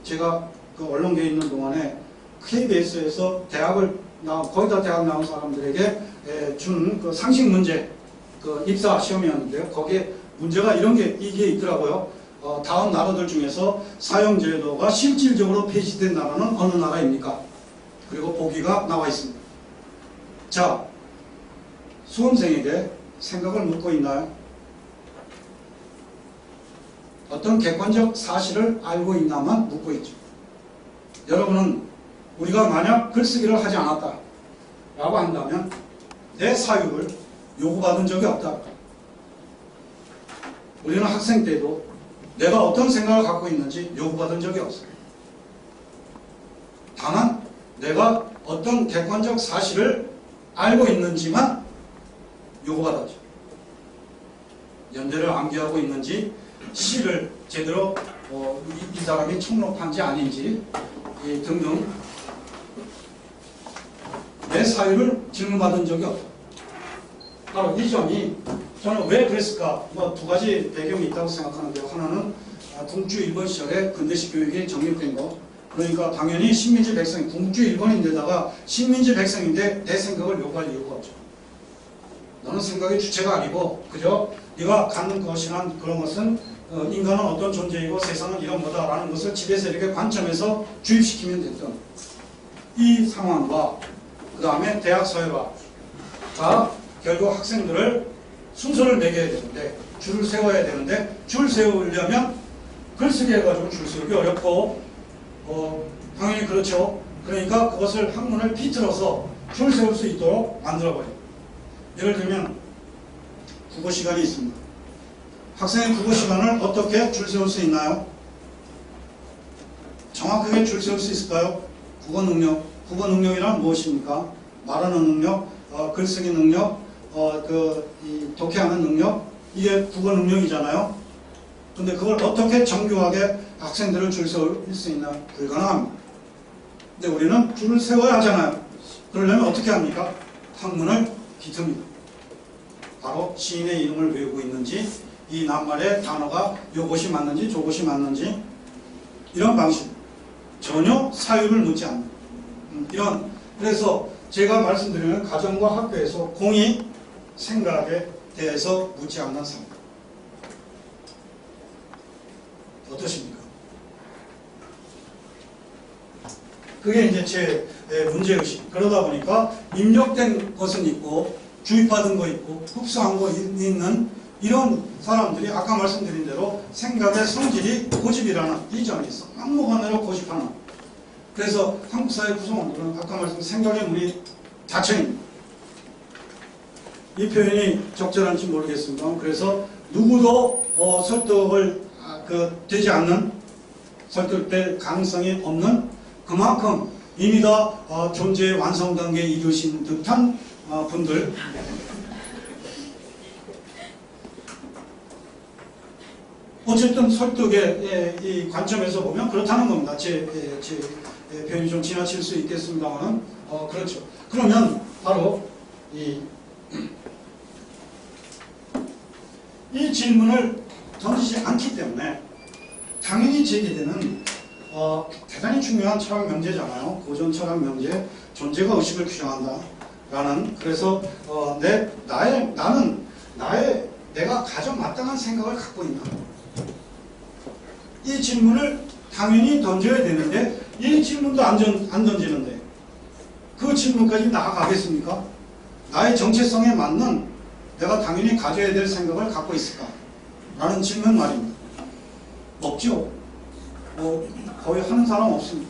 제가 그 언론계에 있는 동안에 KBS에서 거의 다 대학 나온 사람들에게 준 그 상식 문제, 그 입사 시험이었는데요. 거기에 문제가 이게 있더라고요. 다음 나라들 중에서 사형제도가 실질적으로 폐지된 나라는 어느 나라입니까? 그리고 보기가 나와 있습니다. 자, 수험생에게 생각을 묻고 있나요? 어떤 객관적 사실을 알고 있나만 묻고 있죠. 여러분은 우리가 만약 글쓰기를 하지 않았다 라고 한다면 내 사유를 요구받은 적이 없다. 우리는 학생 때도 내가 어떤 생각을 갖고 있는지 요구받은 적이 없어요. 다만 내가 어떤 객관적 사실을 알고 있는지만 요구받았죠. 연대를 암기하고 있는지, 시를 제대로 이 사람이 청록한지 아닌지 등등 내 사유를 질문받은 적이 없다. 바로 이 점이 저는 왜 그랬을까? 두 가지 배경이 있다고 생각하는데요. 하나는 궁주 일본 시절에 근대식 교육이 정립된 거. 그러니까 당연히 식민지 백성, 궁주 일본인데다가 식민지 백성인데 내 생각을 요구할 이유가 없죠. 너는 생각의 주체가 아니고 그저 네가 갖는 것이나 그런 것은 인간은 어떤 존재이고 세상은 이런 거다라는 것을 지배세력의 관점에서 주입시키면 됐던 이 상황과 그 다음에 대학 사회화가 결국 학생들을 순서를 매겨야 되는데 줄을 세워야 되는데 줄 세우려면 글쓰기 해가지고 줄 세우기 어렵고 당연히 그렇죠. 그러니까 그것을 학문을 비틀어서 줄 세울 수 있도록 만들어버려요. 예를 들면 국어 시간이 있습니다. 학생의 국어 시간을 어떻게 줄 세울 수 있나요? 정확하게 줄 세울 수 있을까요? 국어 능력이란 무엇입니까? 말하는 능력, 글쓰기 능력, 독해하는 능력, 이게 국어 능력이잖아요. 근데 그걸 어떻게 정교하게 학생들을 줄 세울 수 있나? 불가능합니다. 근데 우리는 줄을 세워야 하잖아요. 그러려면 어떻게 합니까? 학문을 비틉니다. 바로 시인의 이름을 외우고 있는지, 이 낱말의 단어가 요것이 맞는지 저것이 맞는지, 이런 방식. 전혀 사유를 묻지 않는 그래서 제가 말씀드리는 가정과 학교에서 공이 생각에 대해서 묻지 않는 삶. 어떠십니까? 그게 이제 제 문제의식. 그러다 보니까 입력된 것은 있고 주입받은 거 있고 흡수한 거 있는 이런 사람들이 아까 말씀드린 대로 생각의 성질이 고집이라는 이 점이 있어. 막무가내로 고집하는. 그래서 한국 사회 구성원들은 아까 말씀드린 생각의 무리 자체입니다. 이 표현이 적절한지 모르겠습니다. 그래서 누구도 설득을 되지 않는, 설득될 가능성이 없는, 그만큼 이미 다 존재의 완성 단계에 이르신 듯한 분들, 어쨌든 설득의 이 관점에서 보면 그렇다는 겁니다. 제 표현이 좀 지나칠 수 있겠습니다만, 그렇죠. 그러면 바로 이 질문을 던지지 않기 때문에 당연히 제기되는 대단히 중요한 철학 명제잖아요. 고전 철학 명제, 존재가 의식을 규정한다. 라는, 그래서 나는 내가 가장 마땅한 생각을 갖고 있나. 이 질문을 당연히 던져야 되는데 이 질문도 안 던지는데 그 질문까지 나아가겠습니까? 나의 정체성에 맞는 내가 당연히 가져야 될 생각을 갖고 있을까? 라는 질문 말입니다. 없죠. 거의 하는 사람 없습니다.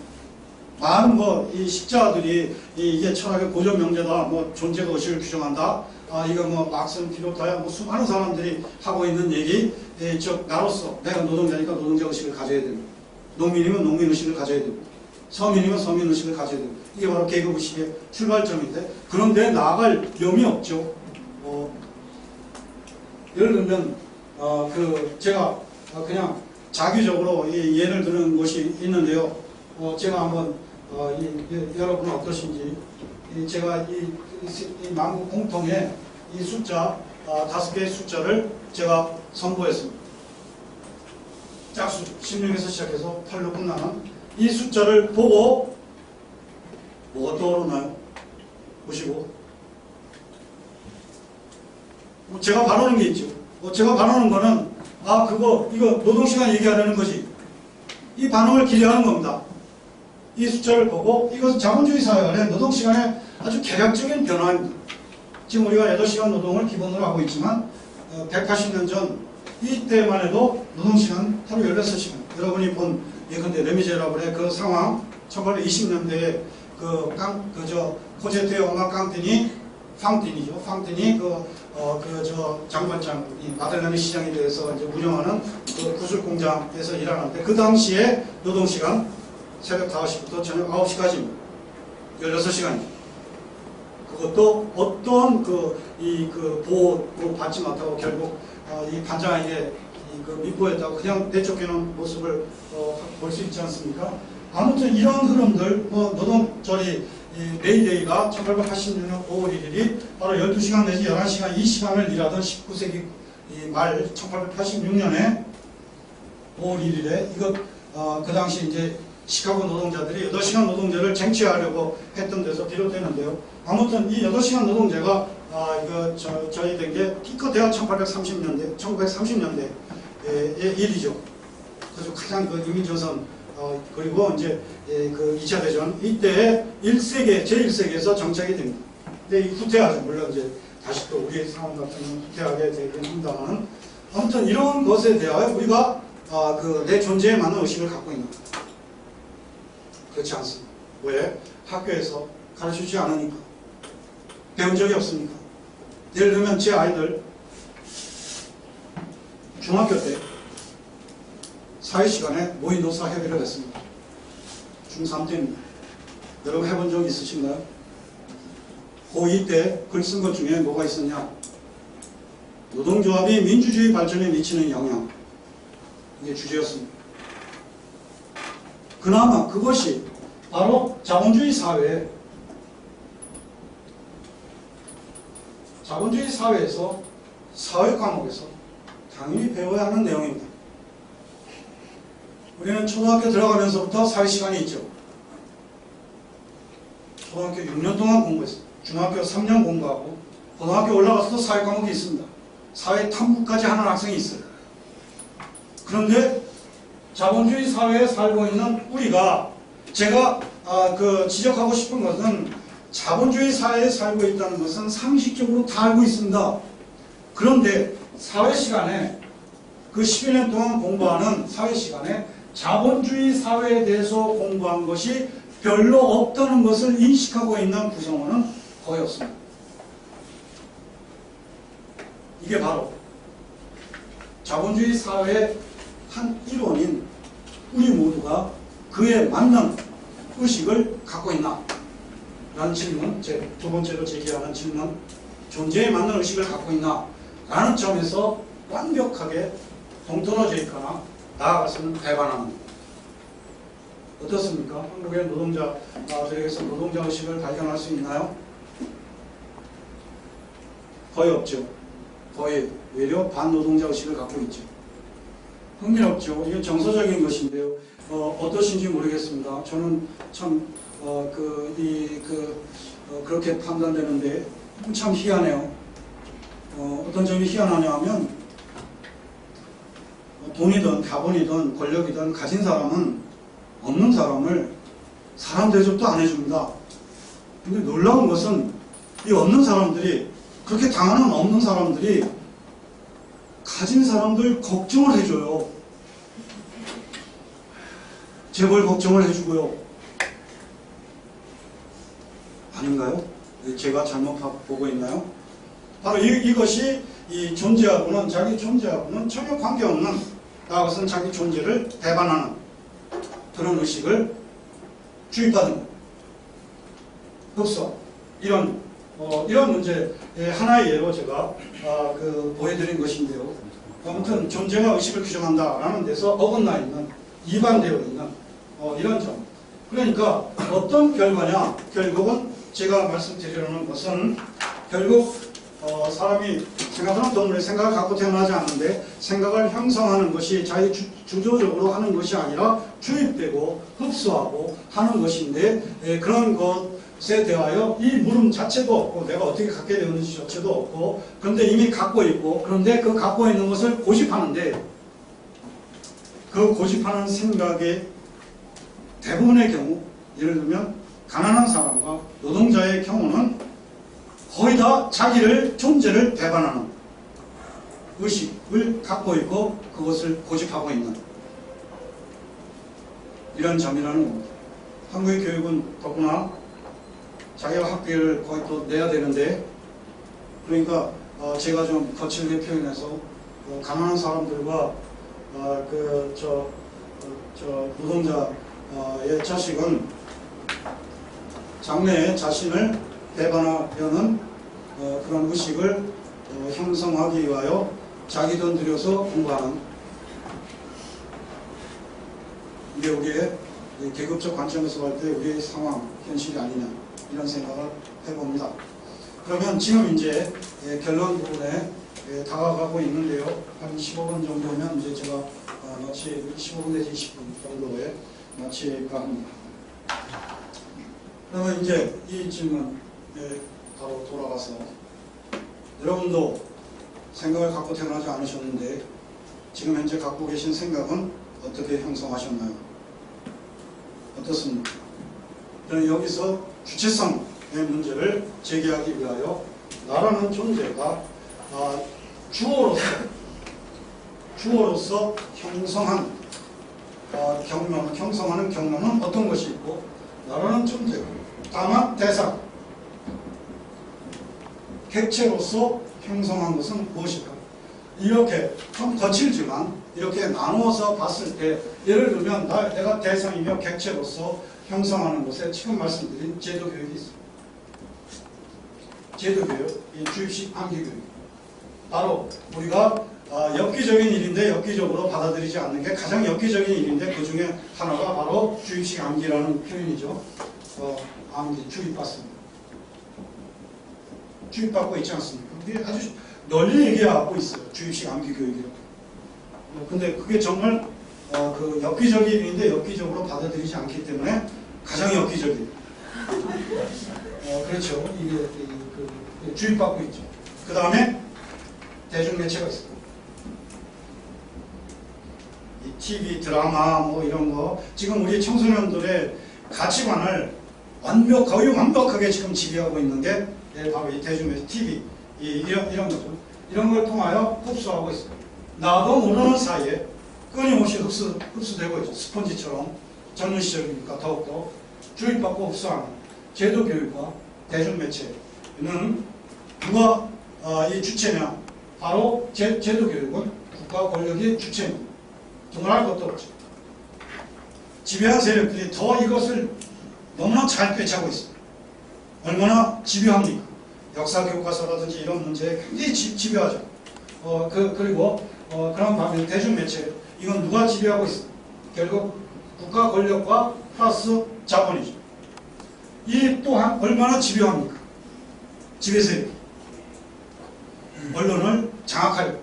많은 이 식자들이 이게 철학의 고전 명제다, 존재가 의식을 규정한다, 이거 막스를 비롯하여 수많은 사람들이 하고 있는 얘기, 즉 나로서 내가 노동자니까 노동자 의식을 가져야 되고, 농민이면 농민 의식을 가져야 되고, 서민이면 서민 의식을 가져야 되고, 이게 바로 계급 의식의 출발점인데, 그런데 나아갈 염이 없죠. 예를 들면 제가 그냥 자기적으로 예를 드는 것이 있는데요. 제가 한번 여러분은 어떠신지, 제가 이 만국 공통의 이 숫자 5개의 숫자를 제가 선보였습니다. 짝수 16에서 시작해서 8로 끝나는 이 숫자를 보고 뭐가 떠오르나요? 보시고 제가 바라는 게 있죠. 제가 바라는 거는 이거 노동시간 얘기하려는 거지. 이 반응을 기대하는 겁니다. 이 숫자를 보고 이것은 자본주의 사회 안에 노동시간의 아주 개략적인 변화입니다. 지금 우리가 8시간 노동을 기본으로 하고 있지만 180년 전 이때만 해도 노동시간 하루 16시간. 여러분이 본 예컨대 레미제라블의 그 상황, 1820년대에 코제트의 엄마 팡틴이죠. 팡틴이 장관장, 마들레네 시장에 대해서 이제 운영하는 그 구슬 공장에서 일하는데 그 당시에 노동시간 새벽 5시부터 저녁 9시까지입니다. 16시간입니다. 그것도 어떤 보호로 받지 못하고 결국 이 반장에게密보했다고 그냥 내쫓기는 모습을 볼 수 있지 않습니까? 아무튼 이런 흐름들, 노동절이 메이데이가 1886년 5월 1일이 바로 12시간 내지 11시간 이 시간을 일하던 19세기 말 1886년에 5월 1일에 그 당시 이제 시카고 노동자들이 8시간 노동제를 쟁취하려고 했던 데서 비롯되는데요. 아무튼 이 8시간 노동제가 저희된 게 기껏해야 1930년대의 일이죠. 그래서 가장 이민조선 그리고 이제 그 2차 대전 이때에 제1세기에서 정착이 됩니다. 근데 후퇴하죠. 물론 이제 다시 또 우리의 상황 같은 경우는 후퇴하게 되긴 합니다만 아무튼 이런 것에 대하여 우리가 내 존재에 맞는 의식을 갖고 있는 것. 그렇지 않습니다. 왜? 학교에서 가르쳐주지 않으니까. 배운 적이 없으니까. 예를 들면 제 아이들 중학교 때 사회시간에 모의노사 협의를 했습니다. 중3 때입니다. 여러분 해본 적 있으신가요? 고2 때 글 쓴 것 중에 뭐가 있었냐? 노동조합이 민주주의 발전에 미치는 영향. 이게 주제였습니다. 그나마 그것이 바로 자본주의 사회에서 사회 과목에서 당연히 배워야 하는 내용입니다. 우리는 초등학교 들어가면서부터 사회시간이 있죠. 초등학교 6년 동안 공부했어요. 중학교 3년 공부하고 고등학교 올라가서도 사회 과목이 있습니다. 사회 탐구까지 하는 학생이 있어요. 그런데 자본주의 사회에 살고 있는 우리가 제가 지적하고 싶은 것은 자본주의 사회에 살고 있다는 것은 상식적으로 다 알고 있습니다. 그런데 사회시간에 그 12년 동안 공부하는 사회시간에 자본주의 사회에 대해서 공부한 것이 별로 없다는 것을 인식하고 있는 구성원은 거의 없습니다. 이게 바로 자본주의 사회의 한 일원인 우리 모두가 그에 맞는 의식을 갖고 있나? 라는 질문, 제 두 번째로 제기하는 질문, 존재에 맞는 의식을 갖고 있나? 라는 점에서 완벽하게 동떨어져 있거나 나아가서는 배반하는. 어떻습니까? 한국의 저에게서 노동자 의식을 발견할 수 있나요? 거의 없죠. 거의 외려 반노동자 의식을 갖고 있죠. 흥미롭죠. 이게 정서적인 것인데요. 어떠신지 모르겠습니다. 저는 참 그렇게 판단되는데 참 희한해요. 어떤 점이 희한하냐 하면 돈이든 자본이든 권력이든 가진 사람은 없는 사람을 사람 대접도 안 해줍니다. 근데 놀라운 것은 이 없는 사람들이, 그렇게 당하는 없는 사람들이 가진 사람들 걱정을 해줘요. 재벌 걱정을 해주고요. 아닌가요? 제가 잘못 보고 있나요? 바로 이것이 이 존재하고는, 자기 존재하고는 전혀 관계없는, 나아가서는 자기 존재를 배반하는 그런 의식을 주입받은 것. 흡수. 이런 문제 하나의 예로 제가 보여드린 것인데요. 아무튼 존재가 의식을 규정한다라는 데서 어긋나 있는, 이반되어 있는 이런 점. 그러니까 어떤 결과냐? 결국은 제가 말씀드리려는 것은 결국 사람이 생각하는 동물의 생각을 갖고 태어나지 않는데 생각을 형성하는 것이 자기 주도적으로 하는 것이 아니라 주입되고 흡수하고 하는 것인데, 그런 것에 대하여 이 물음 자체도 없고 내가 어떻게 갖게 되었는지 자체도 없고, 그런데 이미 갖고 있고, 그런데 그 갖고 있는 것을 고집하는데, 그 고집하는 생각의 대부분의 경우, 예를 들면 가난한 사람과 노동자의 경우는 거의 다 자기를, 존재를 배반하는 의식을 갖고 있고 그것을 고집하고 있는 이런 점이라는 겁니다. 한국의 교육은 더구나 자기가 학비를 거의 또 내야 되는데, 그러니까 제가 좀 거칠게 표현해서 가난한 사람들과 노동자의 자식은 장래에 자신을 배반하려는 그런 의식을 형성하기 위하여 자기 돈 들여서 공부하는, 이게 우리의 계급적 관점에서 볼 때 우리의 상황, 현실이 아니냐, 이런 생각을 해봅니다. 그러면 지금 이제 결론 부분에 다가가고 있는데요. 한 15분 정도면 이제 제가 마치 15분 내지 20분 정도에 마치가 합니다. 그러면 이제 이 질문에 바로 돌아가서, 여러분도 생각을 갖고 태어나지 않으셨는데 지금 현재 갖고 계신 생각은 어떻게 형성하셨나요? 어떻습니까? 저는 여기서 주체성의 문제를 제기하기 위하여 나라는 존재가 주어로서 형성한 형성하는 경험은 어떤 것이 있고, 나라는 존재가 다만 대상, 객체로서 형성한 것은 무엇일까? 이렇게 좀 거칠지만 이렇게 나누어서 봤을 때, 예를 들면 내가 대상이며 객체로서 형성하는 것에 지금 말씀드린 제도 교육이 있습니다. 제도 교육, 이 주입식 암기 교육. 바로 우리가 엽기적인 일인데 엽기적으로 받아들이지 않는 게 가장 엽기적인 일인데, 그 중에 하나가 바로 주입식 암기라는 표현이죠. 암기, 주입받습니다. 주입받고 있지 않습니까? 그게 아주 널리 얘기하고 있어요. 주입식 암기 교육이라고. 근데 그게 정말 엽기적인 일인데 엽기적으로 받아들이지 않기 때문에 가장 엽기적이에요. 그렇죠. 이게 주입받고 있죠. 그 다음에 대중매체가 있습니다. 이 TV, 드라마 뭐 이런 거, 지금 우리 청소년들의 가치관을 거의 완벽하게 지금 지배하고 있는 게 바로 이 대중매체, TV, 이런 거죠. 이런 걸 통하여 흡수하고 있어요. 나도 모르는 사이에 끊임없이 흡수되고 있죠. 스펀지처럼. 젊은 시절이니까 더욱더 주입받고 흡수하는 제도 교육과 대중매체는 누가 이 주체냐? 바로 제도 교육은 국가 권력이 주체입니다. 두말할 것도 없죠. 집요한 세력들이 더 이것을 너무나 잘 꿰차고 있습니다. 얼마나 집요합니까? 역사 교과서라든지 이런 문제에 굉장히 집요하죠. 그리고 그런 반면 대중매체 이건 누가 지배하고 있습니까? 결국 국가 권력과 플러스 자본이죠. 이 또한 얼마나 집요합니까? 지배세력. 언론을 장악하려고.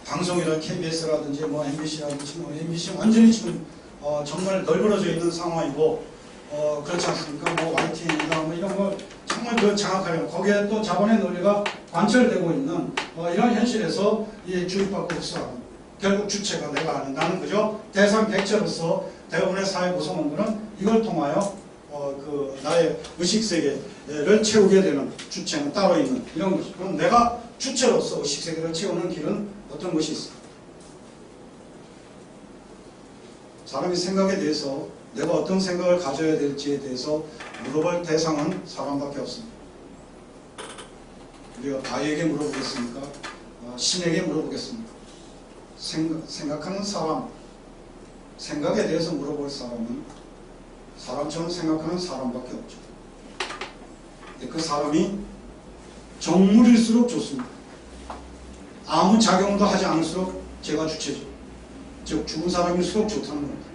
방송이나 KBS라든지 MBC라든지 MBC 완전히 지금 정말 널브러져 있는 상황이고 그렇지 않습니까? YTN이나 이런 거 정말 그 장악하려고 거기에 또 자본의 논리가 관철되고 있는 이런 현실에서 이 주입받고 흡수하는 결국 주체가 내가 아닌 나는 그저 대상 객체로서 대부분의 사회 구성원들은 이걸 통하여 나의 의식세계를 채우게 되는 주체는 따로 있는 이런 것이. 그럼 내가 주체로서 의식세계를 채우는 길은 어떤 것이 있을까? 사람이 생각에 대해서 내가 어떤 생각을 가져야 될지에 대해서 물어볼 대상은 사람밖에 없습니다. 우리가 바위에게 물어보겠습니까? 신에게 물어보겠습니까? 생각하는 사람, 생각에 대해서 물어볼 사람은 사람처럼 생각하는 사람밖에 없죠. 근데 그 사람이 정물일수록 좋습니다. 아무 작용도 하지 않을수록 제가 주체죠. 즉 죽은 사람일수록 좋다는 겁니다.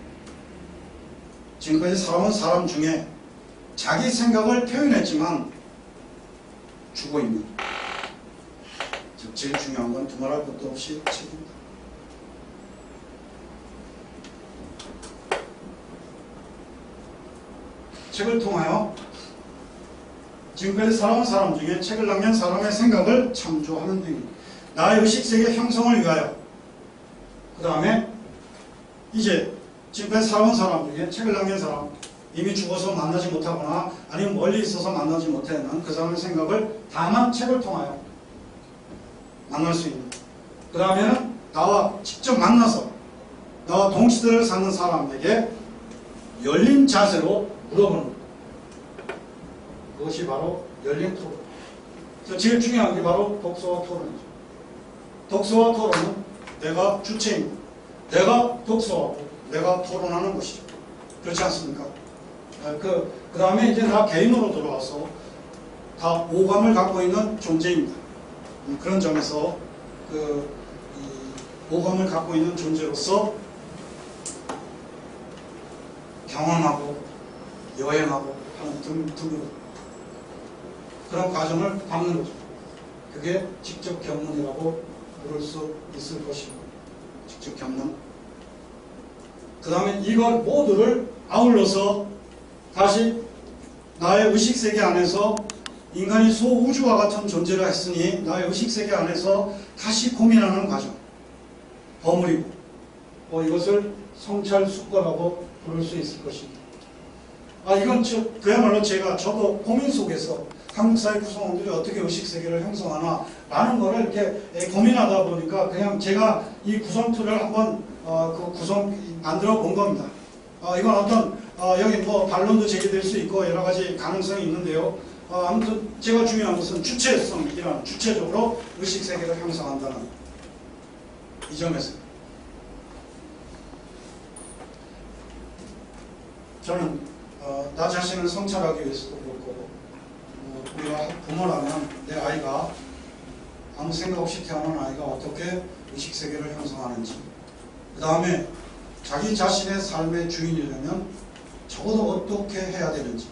지금까지 살아온 사람 중에 자기 생각을 표현했지만 죽어 있는, 즉 제일 중요한 건 두말할 것도 없이 책입니다. 책을 통하여 지금까지 살아온 사람 중에 책을 남긴 사람의 생각을 참조하는 행위, 나의 의식세계 형성을 위하여. 그 다음에 이제 지금까지 살아온 사람 중에 책을 남긴 사람, 이미 죽어서 만나지 못하거나 아니면 멀리 있어서 만나지 못하는 그 사람의 생각을 다만 책을 통하여 만날 수 있는. 그 다음에는 나와 직접 만나서 나와 동시대를 사는 사람에게 열린 자세로 물어보는 것. 그것이 바로 열린 토론. 그래서 제일 중요한 게 바로 독서와 토론이죠. 독서와 토론은 내가 주체입니다. 내가 독서하고 내가 토론하는 것이죠. 그렇지 않습니까? 그 다음에 이제 나 개인으로 돌아와서 다 오감을 갖고 있는 존재입니다. 그런 점에서 이 오감을 갖고 있는 존재로서 경험하고 여행하고 하는 등으로 그런 과정을 밟는 거죠. 그게 직접 경문이라고 부를 수 있을 것입니다. 직접 경문. 그 다음에 이걸 모두를 아울러서 다시 나의 의식세계 안에서 인간이 소우주와 같은 존재를 했으니 나의 의식세계 안에서 다시 고민하는 과정. 버무리고 이것을 성찰숙고라고 부를 수 있을 것입니다. 이건 그야말로 저도 고민 속에서 한국 사회 구성원들이 어떻게 의식세계를 형성하나 많은 거를 이렇게 고민하다 보니까 그냥 제가 이 구성틀을 한번 그 구성 만들어 본 겁니다. 이건 어떤 여기 반론도 제기될 수 있고 여러 가지 가능성이 있는데요. 아무튼 제가 중요한 것은 주체성이라는, 주체적으로 의식세계를 형성한다는 이 점에서 저는 나 자신을 성찰하기 위해서도 그렇고 우리가 부모라면 내 아이가 아무 생각 없이 태어난 아이가 어떻게 의식세계를 형성하는지, 그 다음에 자기 자신의 삶의 주인이려면 적어도 어떻게 해야 되는지,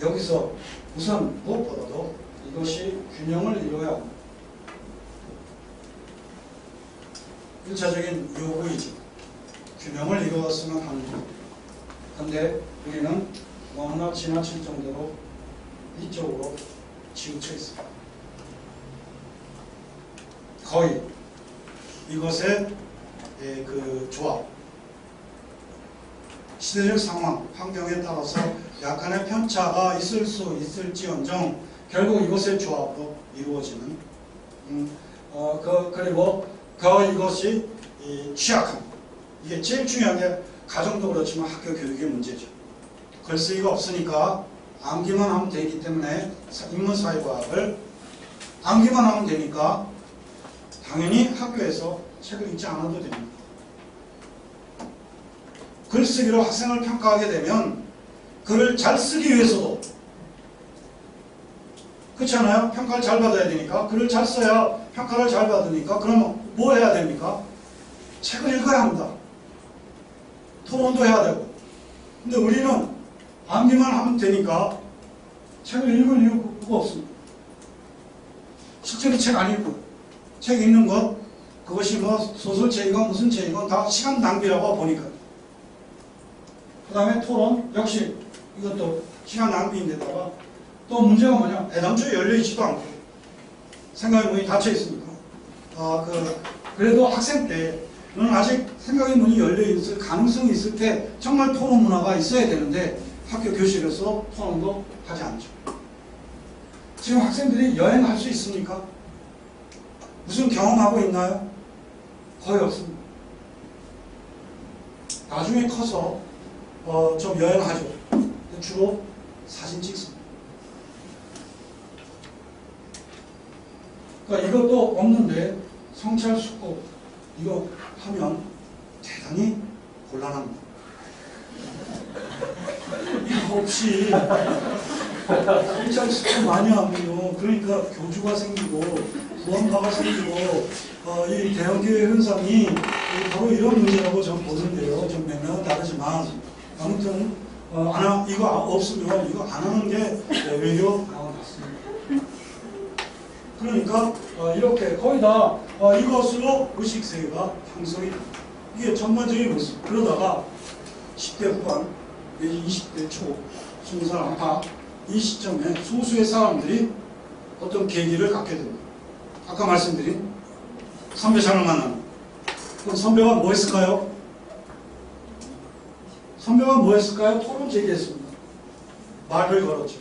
여기서 우선 무엇보다도 이것이 균형을 이루어야 합니다. 1차적인 요구이지 균형을 이루었으면 하는 것. 근데 우리는 너무나 지나칠 정도로 이쪽으로 치우쳐 있습니다. 거의 이것의 그 조합, 시대적 상황, 환경에 따라서 약간의 편차가 있을 수 있을지언정 결국 이것의 조합으로 이루어지는 그리고 이것이 취약함. 이게 제일 중요한 게 가정도 그렇지만 학교 교육의 문제죠. 글쓰기가 없으니까 암기만 하면 되기 때문에 인문사회과학을 암기만 하면 되니까 당연히 학교에서 책을 읽지 않아도 됩니다. 글쓰기로 학생을 평가하게 되면 글을 잘 쓰기 위해서도, 그렇지 않아요? 평가를 잘 받아야 되니까, 글을 잘 써야 평가를 잘 받으니까, 그러면 뭐 해야 됩니까? 책을 읽어야 합니다. 토론도 해야 되고. 근데 우리는 암기만 하면 되니까 책을 읽을 이유가 없습니다. 실제로 책 안 읽고, 책 읽는 것, 그것이 뭐 소설책이건 무슨 책이건 다 시간 낭비라고 보니까. 그 다음에 토론, 역시 이것도 시간 낭비인데다가 또 문제가 뭐냐, 애당초에 열려있지도 않고 생각의 문이 닫혀 있습니다. 그래도 학생 때는 아직 생각의 문이 열려있을 가능성이 있을 때 정말 토론 문화가 있어야 되는데 학교 교실에서 토론도 하지 않죠. 지금 학생들이 여행할 수 있습니까? 무슨 경험하고 있나요? 거의 없습니다. 나중에 커서 좀 여행하죠. 주로 사진 찍습니다. 그러니까 이것도 없는데 성찰 수업 이거 하면 대단히 곤란합니다. 이거 없이 성찰 수업 많이 하면요, 그러니까 교주가 생기고 무언가가 생기고 이 대형교회 현상이 바로 이런 문제라고 저는 보는데요. 좀 맥락은 다르지만 아무튼 이거 없으면 이거 안 하는 게 외교 같습니다. 그러니까 이렇게 거의 다 이것으로 의식세계가 형성이, 이게 전반적인 모습. 그러다가 10대 후반 내지 20대 초 20살 안팎 이 시점에 소수의 사람들이 어떤 계기를 갖게 됩니다. 아까 말씀드린 선배상을 만나는. 그럼 선배가 뭐 했을까요? 선배가 뭐 했을까요? 토론 제기했습니다. 말을 걸었죠.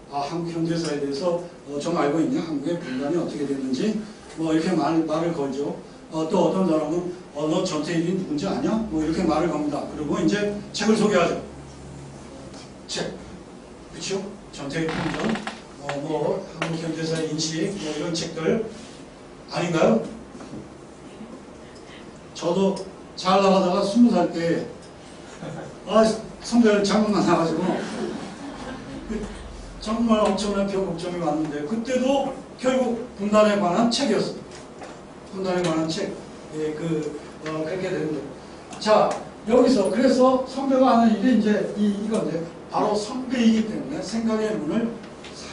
한국 현대사에 대해서 좀 알고 있냐? 한국의 분단이 어떻게 됐는지 뭐 이렇게 말을 걸죠. 또 어떤 사람은 너 전태일이 누군지 아냐? 뭐 이렇게 말을 겁니다. 그리고 이제 책을 소개하죠. 책. 그렇죠? 전태일 풍전, 한국 현대사의 인식, 뭐 이런 책들 아닌가요? 저도 잘 나가다가 20살 때 선배를 잘못 만나가지고 정말 엄청난 변곡점이 왔는데 그때도 결국 분단에 관한 책이었습니다. 분단에 관한 책. 그렇게 되는데. 자, 여기서 그래서 선배가 하는 일이 이제 이건데 바로 선배이기 때문에 생각의 문을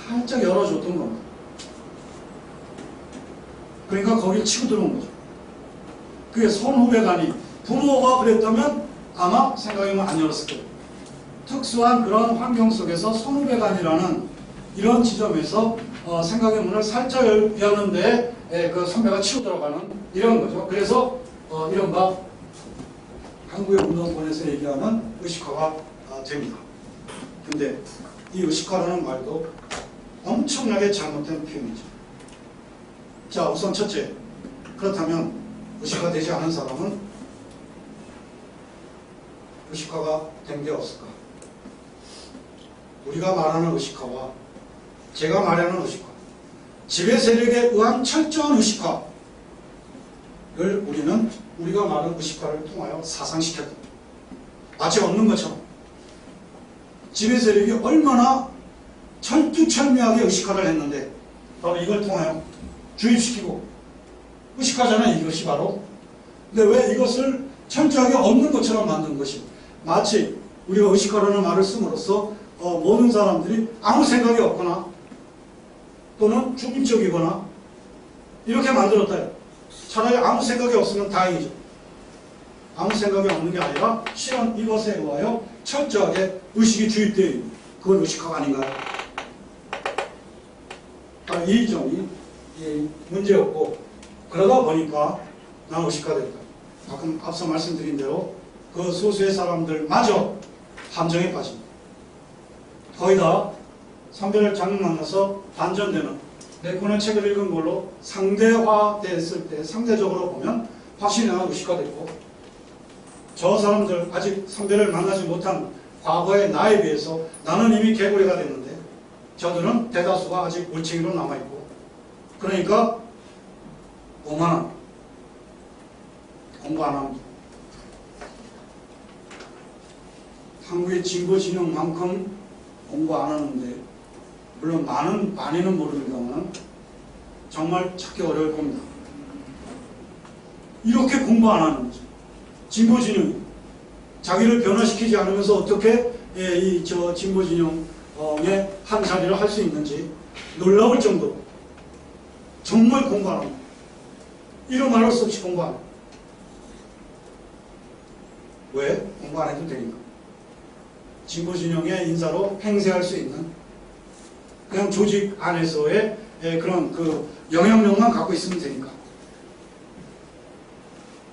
살짝 열어줬던 겁니다. 그러니까 거기를 치고 들어온 거죠. 그게 선후배간이 부모가 그랬다면 아마 생각의 문 안 열었을 거예요. 특수한 그런 환경 속에서 선후배간이라는 이런 지점에서 생각의 문을 살짝 여는데 그 선배가 치고 들어가는 이런 거죠. 그래서 이른바 한국의 운동권에서 얘기하는 의식화가 됩니다. 근데 이 의식화라는 말도 엄청나게 잘못된 표현이죠. 자, 우선 첫째, 그렇다면 의식화되지 않은 사람은 의식화가 된 게 없을까? 우리가 말하는 의식화와 제가 말하는 의식화, 지배 세력에 의한 철저한 의식화를 우리가 말하는 의식화를 통하여 사상시켰다. 마치 없는 것처럼 지배 세력이 얼마나 철두철미하게 의식화를 했는데 바로 이걸 통하여 주입시키고 의식화잖아요. 이것이 바로. 근데 왜 이것을 철저하게 없는 것처럼 만든 것이, 마치 우리가 의식화라는 말을 씀으로써 모든 사람들이 아무 생각이 없거나 또는 중립적이거나 이렇게 만들었다. 차라리 아무 생각이 없으면 다행이죠. 아무 생각이 없는 게 아니라 실은 이것에 의하여 철저하게 의식이 주입되어 있는, 그건 의식화가 아닌가요? 이 점이 문제였고, 그러다 보니까 나는 의식화됐다. 가끔 앞서 말씀드린 대로 그 소수의 사람들마저 함정에 빠집니다. 거의 다 선배를 잘못 만나서 반전되는, 내 권의 책을 읽은 걸로 상대화됐을 때 상대적으로 보면 확실히 나는 의식화됐고, 저 사람들 아직 선배를 만나지 못한 과거의 나에 비해서 나는 이미 개구리가 됐는데 저들은 대다수가 아직 올챙이로 남아있고, 그러니까 오만한 공부 안 합니다. 한국의 진보 진영만큼 공부 안 하는데, 물론 많이는 모릅니다만 정말 찾기 어려울 겁니다. 이렇게 공부 안 하는 거죠. 진보 진영이 자기를 변화시키지 않으면서 어떻게 진보 진영의 한 자리를 할 수 있는지 놀라울 정도로 정말 공부 안 합니다. 이런 말할 수 없이 공부 안 합니다. 왜? 공부 안 해도 되니까. 진보 진영의 인사로 행세할 수 있는 그냥 조직 안에서의 그런 그 영향력만 갖고 있으면 되니까.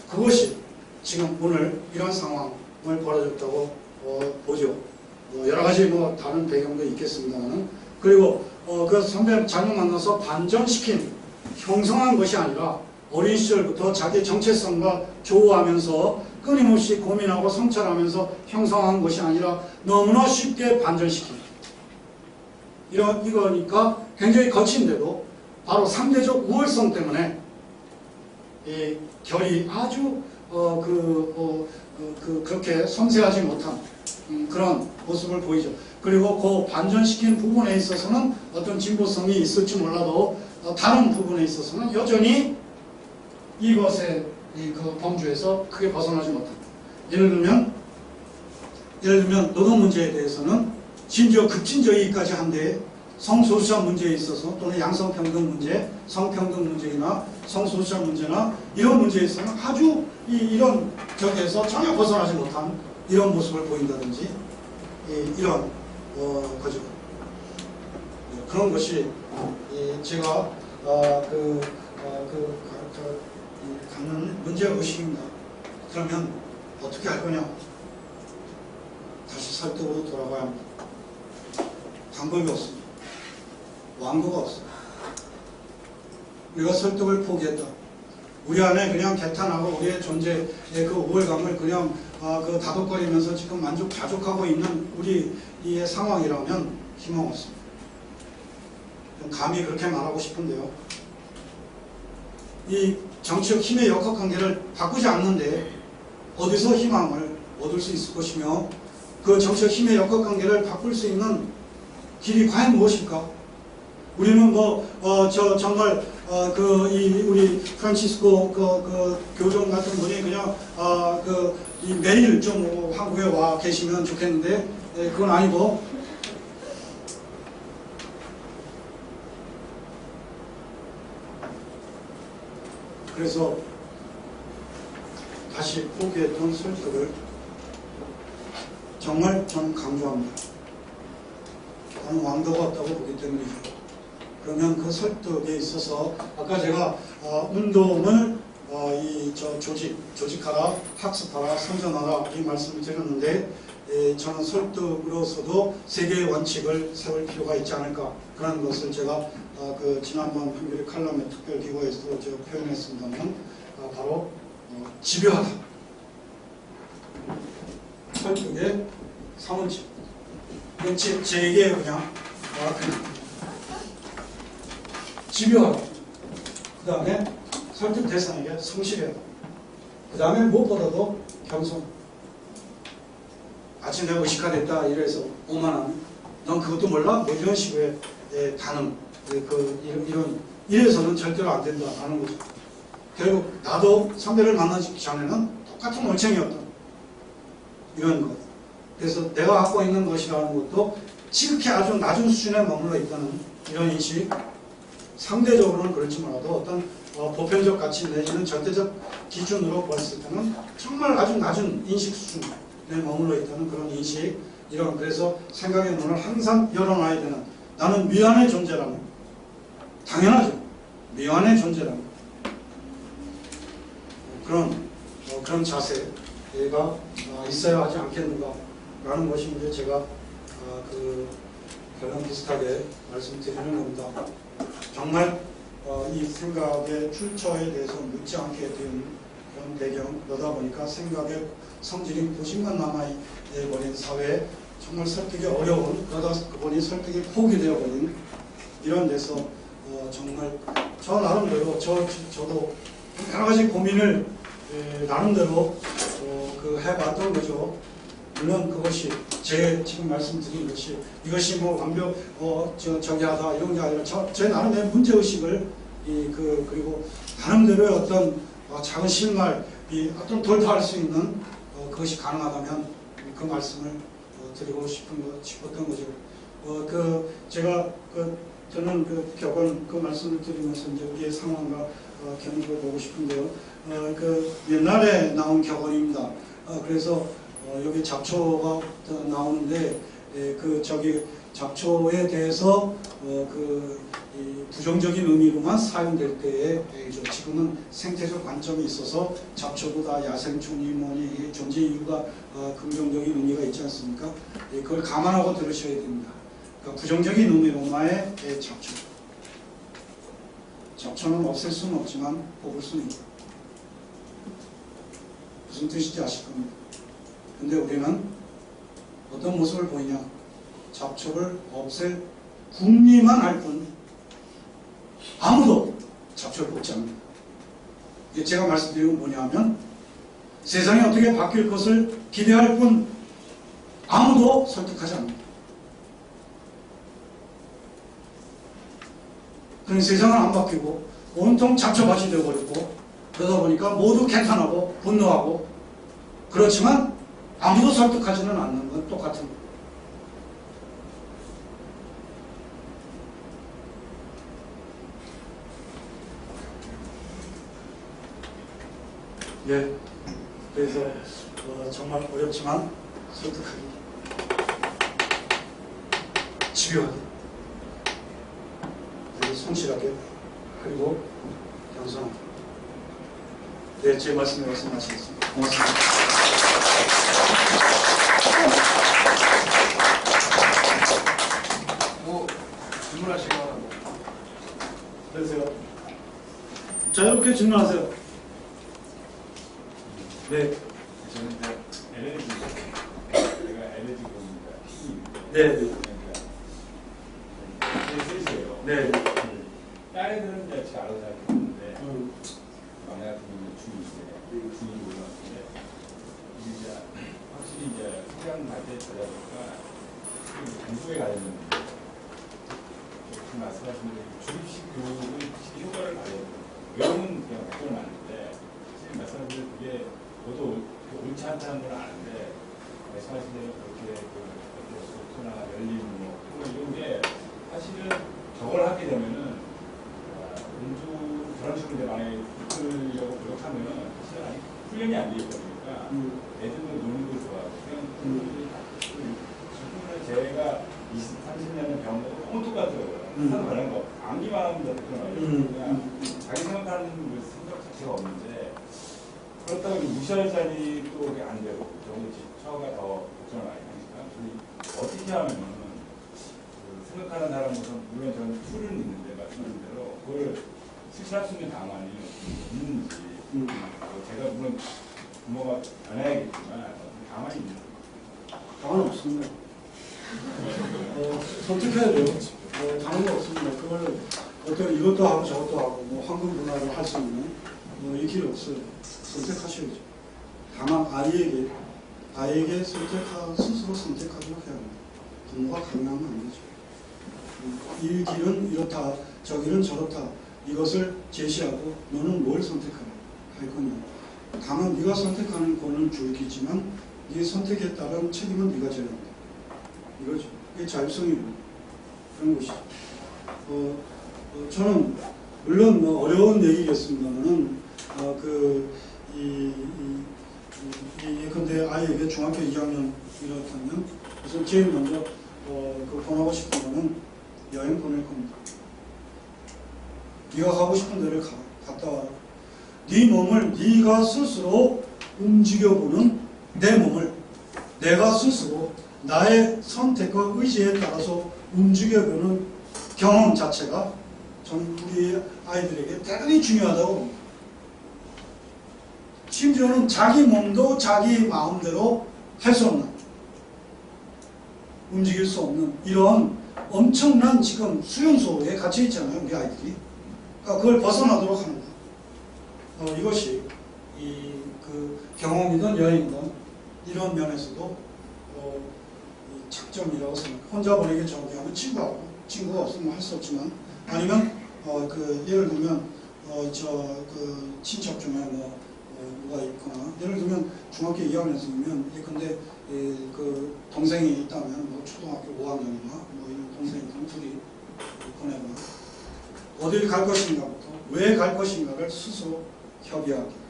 그것이 지금 오늘 이런 상황을 벌어졌다고 보죠. 여러 가지 다른 배경도 있겠습니다만, 그리고 그 선배 잘못 만나서 반전시킨, 형성한 것이 아니라 어린 시절부터 자기 정체성과 조우하면서 끊임없이 고민하고 성찰하면서 형성한 것이 아니라 너무나 쉽게 반전시킨 이거니까 굉장히 거친데도 바로 상대적 우월성 때문에 이 결이 아주 그렇게 섬세하지 못한 그런 모습을 보이죠. 그리고 그 반전시킨 부분에 있어서는 어떤 진보성이 있을지 몰라도 다른 부분에 있어서는 여전히 이것의 그 범주에서 크게 벗어나지 못한다. 예를 들면 노동 문제에 대해서는 심지어 급진적이기까지 한데 성소수자 문제에 있어서 또는 양성평등 문제, 성평등 문제나 성소수자 문제나 이런 문제에 있어서는 아주 이런 격에서 전혀 벗어나지 못한 이런 모습을 보인다든지 이런 거죠. 그런 것이 제가 갖는 문제의식입니다. 그러면 어떻게 할 거냐? 다시 설득으로 돌아가야 합니다. 방법이 없습니다. 완고가 없어요. 우리가 설득을 포기했다. 우리 안에 그냥 개탄하고 우리의 존재의 그 우월감을 그냥 다독거리면서 지금 자족하고 있는 우리의 상황이라면 희망 없습니다. 감히 그렇게 말하고 싶은데요. 이 정치적 힘의 역학관계를 바꾸지 않는데 어디서 희망을 얻을 수 있을 것이며 그 정치적 힘의 역학관계를 바꿀 수 있는 길이 과연 무엇일까? 우리는 정말 우리 프란치스코 교정 같은 분이 그냥 매일 좀 한국에 와 계시면 좋겠는데 그건 아니고 그래서 다시 포기했던 설득을 정말 저는 강조합니다. 저는 왕도가 없다고 보기 때문이죠. 그러면 그 설득에 있어서 아까 제가 운동을 조직하라, 학습하라, 선전하라 이 말씀을 드렸는데 저는 설득으로서도 세 개의 원칙을 세울 필요가 있지 않을까 그런 것을 제가 지난번 한겨레 칼럼의 특별기고에서도 제가 표현했습니다만 바로 집요하다. 설득의 3원칙. 이건 제 얘기예요 그냥. 집요하다. 그 다음에 설득 대상에게 성실해야 그 다음에 무엇보다도 겸손. 아침 내가 의식화됐다 이래서 오만함. 넌 그것도 몰라? 뭐 이런 식의 반응. 이래서는 절대로 안 된다라는 거죠. 결국 나도 선배를 만나기 전에는 똑같은 올챙이였다. 이런 것. 그래서 내가 갖고 있는 것이라는 것도 지극히 아주 낮은 수준에 머물러 있다는 이런 인식. 상대적으로는 그렇지 몰라도 어떤 보편적 가치 내지는 절대적 기준으로 봤을 때는 정말 아주 낮은 인식 수준에 머물러 있다는 그런 인식. 그래서 생각의 문을 항상 열어놔야 되는 나는 미완의 존재라는 당연하죠. 미완의 존재라는 그런 자세가 있어야 하지 않겠는가라는 것이 이제 제가 결론 비슷하게 말씀드리는 겁니다. 정말 이 생각의 출처에 대해서 묻지 않게 된 그런 배경이다 보니까 생각의 성질이 고집만 남아버린 사회에 정말 설득이 어려운 그러다 보니 설득이 포기되어 버린 이런 데서 정말 저 나름대로 저도 여러 가지 고민을 나름대로 해봤던 거죠. 물론 그것이 제 지금 말씀드린 것이 이것이 뭐 완벽 저기 하다 이런 게 아니라 제 나름의 문제의식을 그리고 나름대로의 어떤 작은 실마리 어떤 돌파할 수 있는 그것이 가능하다면 그 말씀을 드리고 싶었던 거죠. 제가 저는 격언 말씀을 드리면서 이제 우리의 상황과 견해를 보고 싶은데요. 옛날에 나온 격언입니다. 그래서 여기 잡초가 나오는데 잡초에 대해서 부정적인 의미로만 사용될 때에 지금은 생태적 관점이 있어서 잡초보다 야생충이 뭐니 존재 이유가 긍정적인 의미가 있지 않습니까? 그걸 감안하고 들으셔야 됩니다. 그러니까 부정적인 의미로만의 잡초. 잡초는 없앨 수는 없지만 뽑을 수는 있다. 무슨 뜻인지 아실 겁니다. 근데 우리는 어떤 모습을 보이냐? 잡초를 없앨 궁리만 할 뿐 아무도 잡초를 뽑지 않는다. 이게 제가 말씀드린 건 뭐냐면 세상이 어떻게 바뀔 것을 기대할 뿐 아무도 설득하지 않는다. 그런 세상은 안 바뀌고 온통 잡초밭이 되어버렸고 그러다 보니까 모두 개탄하고 분노하고 그렇지만 아무도 설득하지는 않는 건 똑같은 거예요. 예, 그래서 정말 어렵지만 설득하기 집요하게 그리고 성실하게 그리고 겸손하게 네, 제 말씀에 와서 마치겠습니다. 고맙습니다. 뭐 질문하시거나 그러세요. 자유롭게 질문하세요. 네. 저는 이제 LNG, 내가 LNG 보니까 네. 제 셋이에요. 네. 다른 애들은 이제 제가 알아서 잘 모르는데, 막내 같은 경우는 중2인데, 중2로 올라왔는데, 이게 이제 확실히 이제 성장 발전이 되다 보니까, 공부에 관련된 지금 말씀하신 대로 주입식 교육은 확실히 효과를 발휘해요. 외우는 그냥 걱정은 많은데, 지금 말씀하신 대로 그게 저도 옳지 않다는 걸 아는데 말씀하신 대로 그렇게 소프트나 열린 이런 게 사실은 저걸 하게 되면은 공주 그런 식으로 이제 만약에 이끌려고 노력하면은 사실은 아직 훈련이 안 돼 있다 보니까 애들도 노는 걸 좋아하고 지금은 제가 20, 30년을 배운 거 너무 똑같더라고요. 항상 그런 거 암기만 하면 그냥 자기 생각하는 그 생각 자체가 없는데 그렇다고 무시하자니 또 그게 안 되고 너무 처가 더 걱정을 많이 하니까 어떻게 하면은 생각하는 사람으로서 물론 저는 툴은 있는데 말씀하신 대로 그걸 실천할 수 있는 방안이 있는지 제가 물론 부모가 변해야겠지만 방안이 있는지 방안은 없습니다. 선택해야 돼요. 방안이 없습니다. 그걸 어떤 이것도 하고 저것도 하고 뭐 황금 분할을 할 수 있는 이 길이 없어요. 선택하셔야죠. 다만 아이에게 스스로 선택하도록 해야 합니다. 부모가 강요하면 안 되죠. 이 길은 이렇다, 저 길은 저렇다. 이것을 제시하고 너는 뭘 선택하라 할 거냐. 다만 네가 선택하는 권은 줄기지만 네 선택에 따른 책임은 네가 져야 한다. 이거죠. 이게 자율성이고 그런 것이죠. 저는 물론 뭐 어려운 얘기겠습니다만은 근데 아이에게 중학교 2학년 이렇다면 우선 제일 먼저 보내고 싶은 거는 여행 보낼 겁니다. 네가 가고 싶은 데를 갔다 와라. 네 몸을 네가 스스로 움직여보는 내 몸을 내가 스스로 나의 선택과 의지에 따라서 움직여보는 경험 자체가 저는 우리 아이들에게 대단히 중요하다고 봅니다. 심지어는 자기 몸도 자기 마음대로 할 수 없는, 움직일 수 없는 이런 엄청난 지금 수용소에 갇혀 있잖아요, 우리 아이들이. 그러니까 그걸 벗어나도록 하는 거. 이것이 그 경험이든 여행이든 이런 면에서도 이 장점이라고 생각해요. 혼자 보내기 정리하면 친구가 없으면 할 수 없지만, 아니면 예를 들면 그 친척 중에 누가 있거나, 예를 들면 중학교 2학년생이면 예컨대 그 동생이 있다면 초등학교 5학년이나 이런 동생이 있다면 둘이 보내거나, 어딜 갈 것인가부터 왜 갈 것인가를 스스로 협의하기.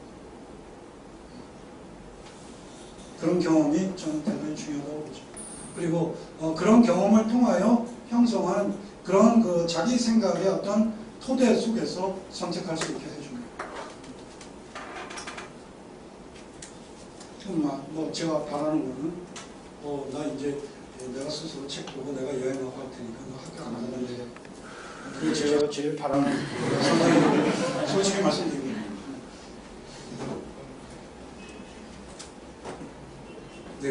그런 경험이 저는 대단히 중요하다고 보죠. 그리고 그런 경험을 통하여 형성한 그런 그 자기 생각의 어떤 토대 속에서 선택할 수 있게 해줍니다. 제가 바라는 거는 나 이제 내가 스스로 책 보고 내가 여행하고 할 테니까 너 학교 안 가는데, 그게 제가 제일 바라는 상황이고, 솔직히 말씀드립니다. 네.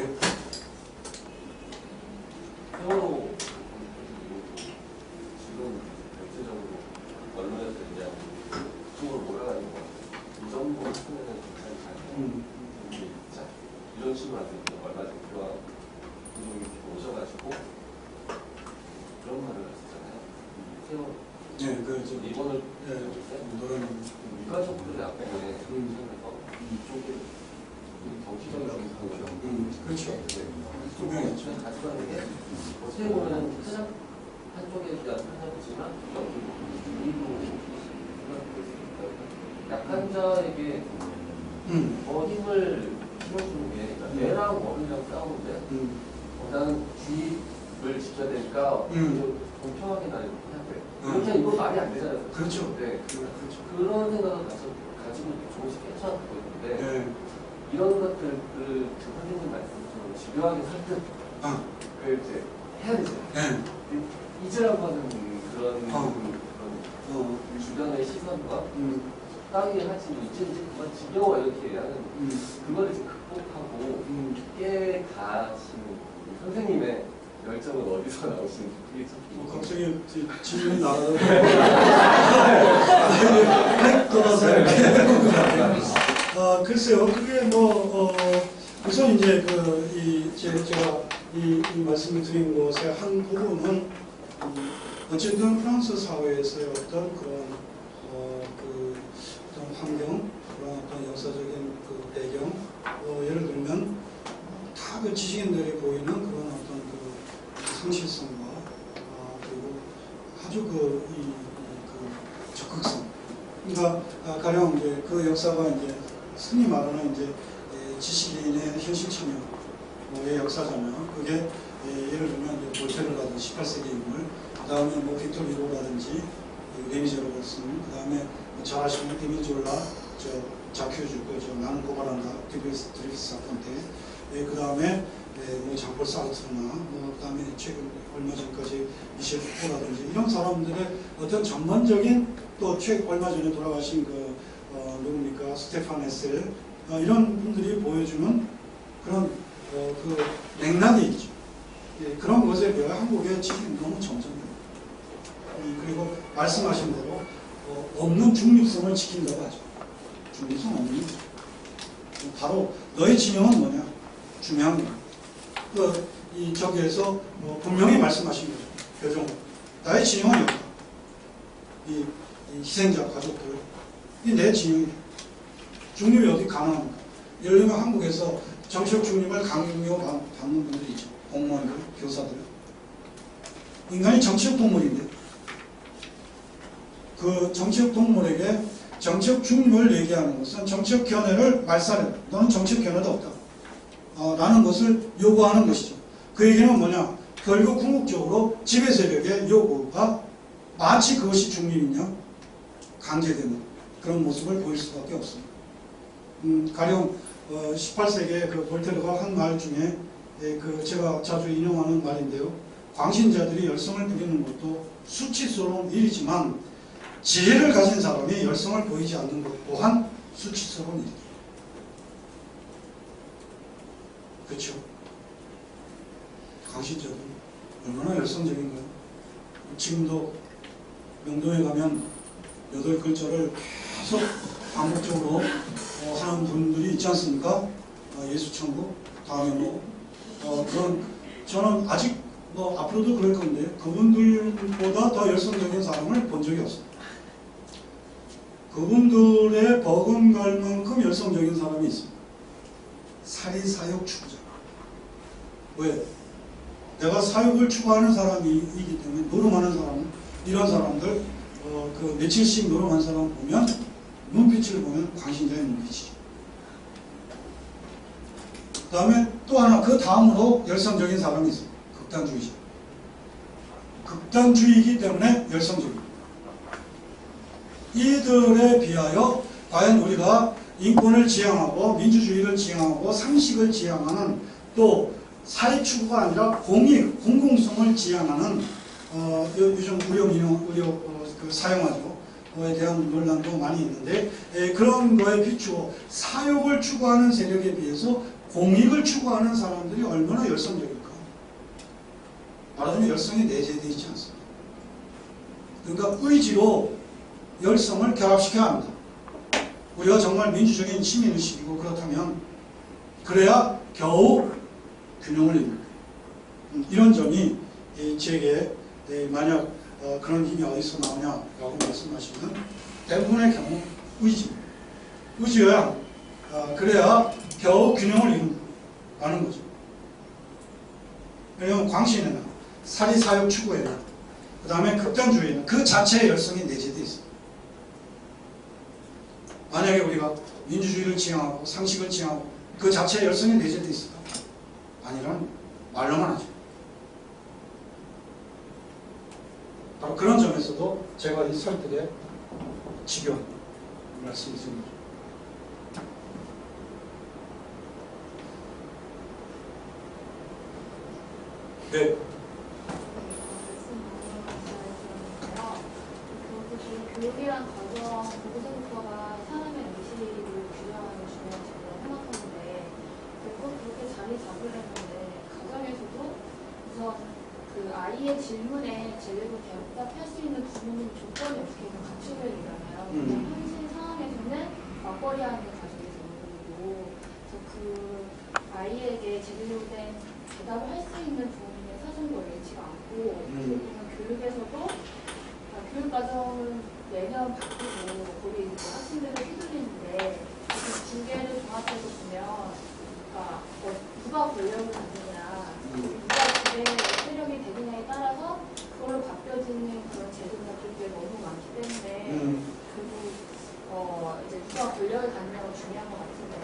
세월호 지금 전체적으로 언론에서 이제 그쪽으로 몰아가는 거 이 정도 하면은 굉장히 잘 자, 이런 식으로 하는 얼마 전에 교황 부동이 오셔가지고 그런 말을 하셨잖아요. 세월호 네, 이번을 노래는 유가족들의 앞에 서면서 이쪽에 정치적인 상황이죠. 그렇죠. 분명히 가져가는 게 어떻게 보면 한쪽에 대한 편협이지만 약한 자에게 더 힘을 실어주는 게, 애랑 어른이랑 싸우는데 나는 주의를 지켜야 되니까 공평하게 나를 해야 돼. 그렇게 이거 말이 안 되잖아요. 그렇죠. 네, 그런 생각을 가지고 조금씩 괜찮고 있는데, 네. 이런 것들 그 선생님 말씀처럼 집요하게 설득 이제 해야 되죠. 네. 잊으라고 하는 그런 주변의 시선과 땅이 하지 이제 그만 지겨워 이렇게 하는 그거를 이제 극복하고 깨 가시는 선생님의 열정은 어디서 나오시는지 그게 참 갑자기 질문이 나가서 떠나서 글쎄요, 그게 우선 이제 제가 이 말씀을 드린 것의 한 부분은 어쨌든 프랑스 사회에서의 어떤 그런 어떤 환경, 그런 어떤 역사적인 그 배경, 예를 들면 다 그 지식인들이 보이는 그런 어떤 그 상실성과 그리고 아주 적극성. 그러니까 가령 이제 그 역사가 이제 흔히 말하는 이제 지식인의 현실 참여의 역사잖아요. 그게 예를 들면 볼테르라든지 18세기 인물, 그 다음에 빅토르 휴고라든지 레미 제로버슨, 그 다음에 잘 아시는 에밀 졸라, 자큐즈, 나는 고발한다, 드리프스 사건 때, 그 다음에 장폴 사르트나, 그 다음에 최근 얼마 전까지 미셸 푸코라든지 이런 사람들의 어떤 전반적인, 또 얼마 전에 돌아가신 누굽니까, 스테판 에셀, 이런 분들이 보여주는 그런 그 맥락이 있죠. 그런 것에 비해 한국의 지식은 너무 점잖아요. 그리고 말씀하신 대로 없는 중립성을 지킨다고 하죠. 중립성 없는 거죠. 바로 너의 진영은 뭐냐? 중요한 거예요. 저기에서 분명히 말씀하신 거죠. 교정. 나의 진영은 여기다. 이 희생자 가족들. 이 내 진영이에요. 중립이 어디 가능합니까? 예를 들면 한국에서 정치적 중립을 강요받는 분들이 있죠. 공무원들, 교사들. 인간이 정치적 동물인데, 그 정치적 동물에게 정치적 중립을 얘기하는 것은 정치적 견해를 말살해. 너는 정치적 견해도 없다. 라는 것을 요구하는 것이죠. 그 얘기는 뭐냐? 결국 궁극적으로 지배 세력의 요구가 마치 그것이 중립이냐? 강제되는 그런 모습을 보일 수밖에 없습니다. 가령 18세기에 그 볼테르가 한 말 중에 제가 자주 인용하는 말인데요. 광신자들이 열성을 부리는 것도 수치스러운 일이지만 지혜를 가진 사람이 열성을 보이지 않는 것 또한 수치스러운 일이다. 그렇죠? 광신자들 얼마나 열성적인가요? 지금도 명동에 가면 8글자를 계속 반복적으로 하는 분들이 있지 않습니까? 예수천국, 다음에 그건 저는 아직 뭐 앞으로도 그럴 건데 그분들보다 더 열성적인 사람을 본 적이 없어요. 그분들의 버금갈 만큼 열성적인 사람이 있습니다. 사리사욕 추구자. 왜? 내가 사욕을 추구하는 사람이기 때문에 노름하는 사람, 이런 사람들 그 며칠씩 노름한 사람 보면 눈빛을 보면 광신자의 눈빛이죠. 그 다음에 또 하나 그 다음으로 열성적인 사람이 있어요. 극단주의자. 극단주의이기 때문에 열성적입니다. 이들에 비하여 과연 우리가 인권을 지향하고 민주주의를 지향하고 상식을 지향하는 또 사회 추구가 아니라 공공성을 지향하는 요즘 그 사용하죠. 그거에 대한 논란도 많이 있는데 그런 거에 비추어 사욕을 추구하는 세력에 비해서 공익을 추구하는 사람들이 얼마나 열성적일까? 말하자면 열성이 내재되어 있지 않습니다. 그러니까 의지로 열성을 결합시켜야 합니다. 우리가 정말 민주적인 시민의식이고 그렇다면 그래야 겨우 균형을 이룹니다. 이런 점이 제게 만약 그런 힘이 어디서 나오냐라고 말씀하시면 대부분의 경우 의지입니다. 의지여야 그래야 겨우 균형을 이룬다는 거죠. 왜냐하면 광신에는 사리사욕 추구에는 그 다음에 극단주의에는 그 자체의 열성이 내재되어 있습니다. 만약에 우리가 민주주의를 지향하고 상식을 지향하고 그 자체의 열성이 내재되어 있을까? 아니라는 말로만 하죠. 바로 그런 점에서도 제가 이 설득에 직요한 말씀을 드립니다. 네. 교육이란 과정, 보고서부터가 사람의 의식을 규정하는 중요한 제도라고 생각하는데 꼭 그렇게 자리 잡으려는데 가정에서도 우선 그 아이의 질문에 제대로 대답할 수 있는 부모님 조건이 어떻게든 갖춰야 되잖아요. 현실 상황에서는 맞벌이하는 가족이 대부분이고 그 아이에게 제대로 된 대답을 할 수 있는 부모님의 사정도 여의치가 않고 교육에서도 교육과정은 매년 바뀌고 거기 이제 학생들을 휘둘리는데 그 두 개를 종합해서 보면 그러니까 누가 권력을 갖느냐 누가 기대의 세력이 되느냐에 따라서 그걸로 바뀌어지는 그런 제도나 그게 너무 많기 때문에 그리고 이제 누가 권력을 갖느냐가 중요한 것 같은데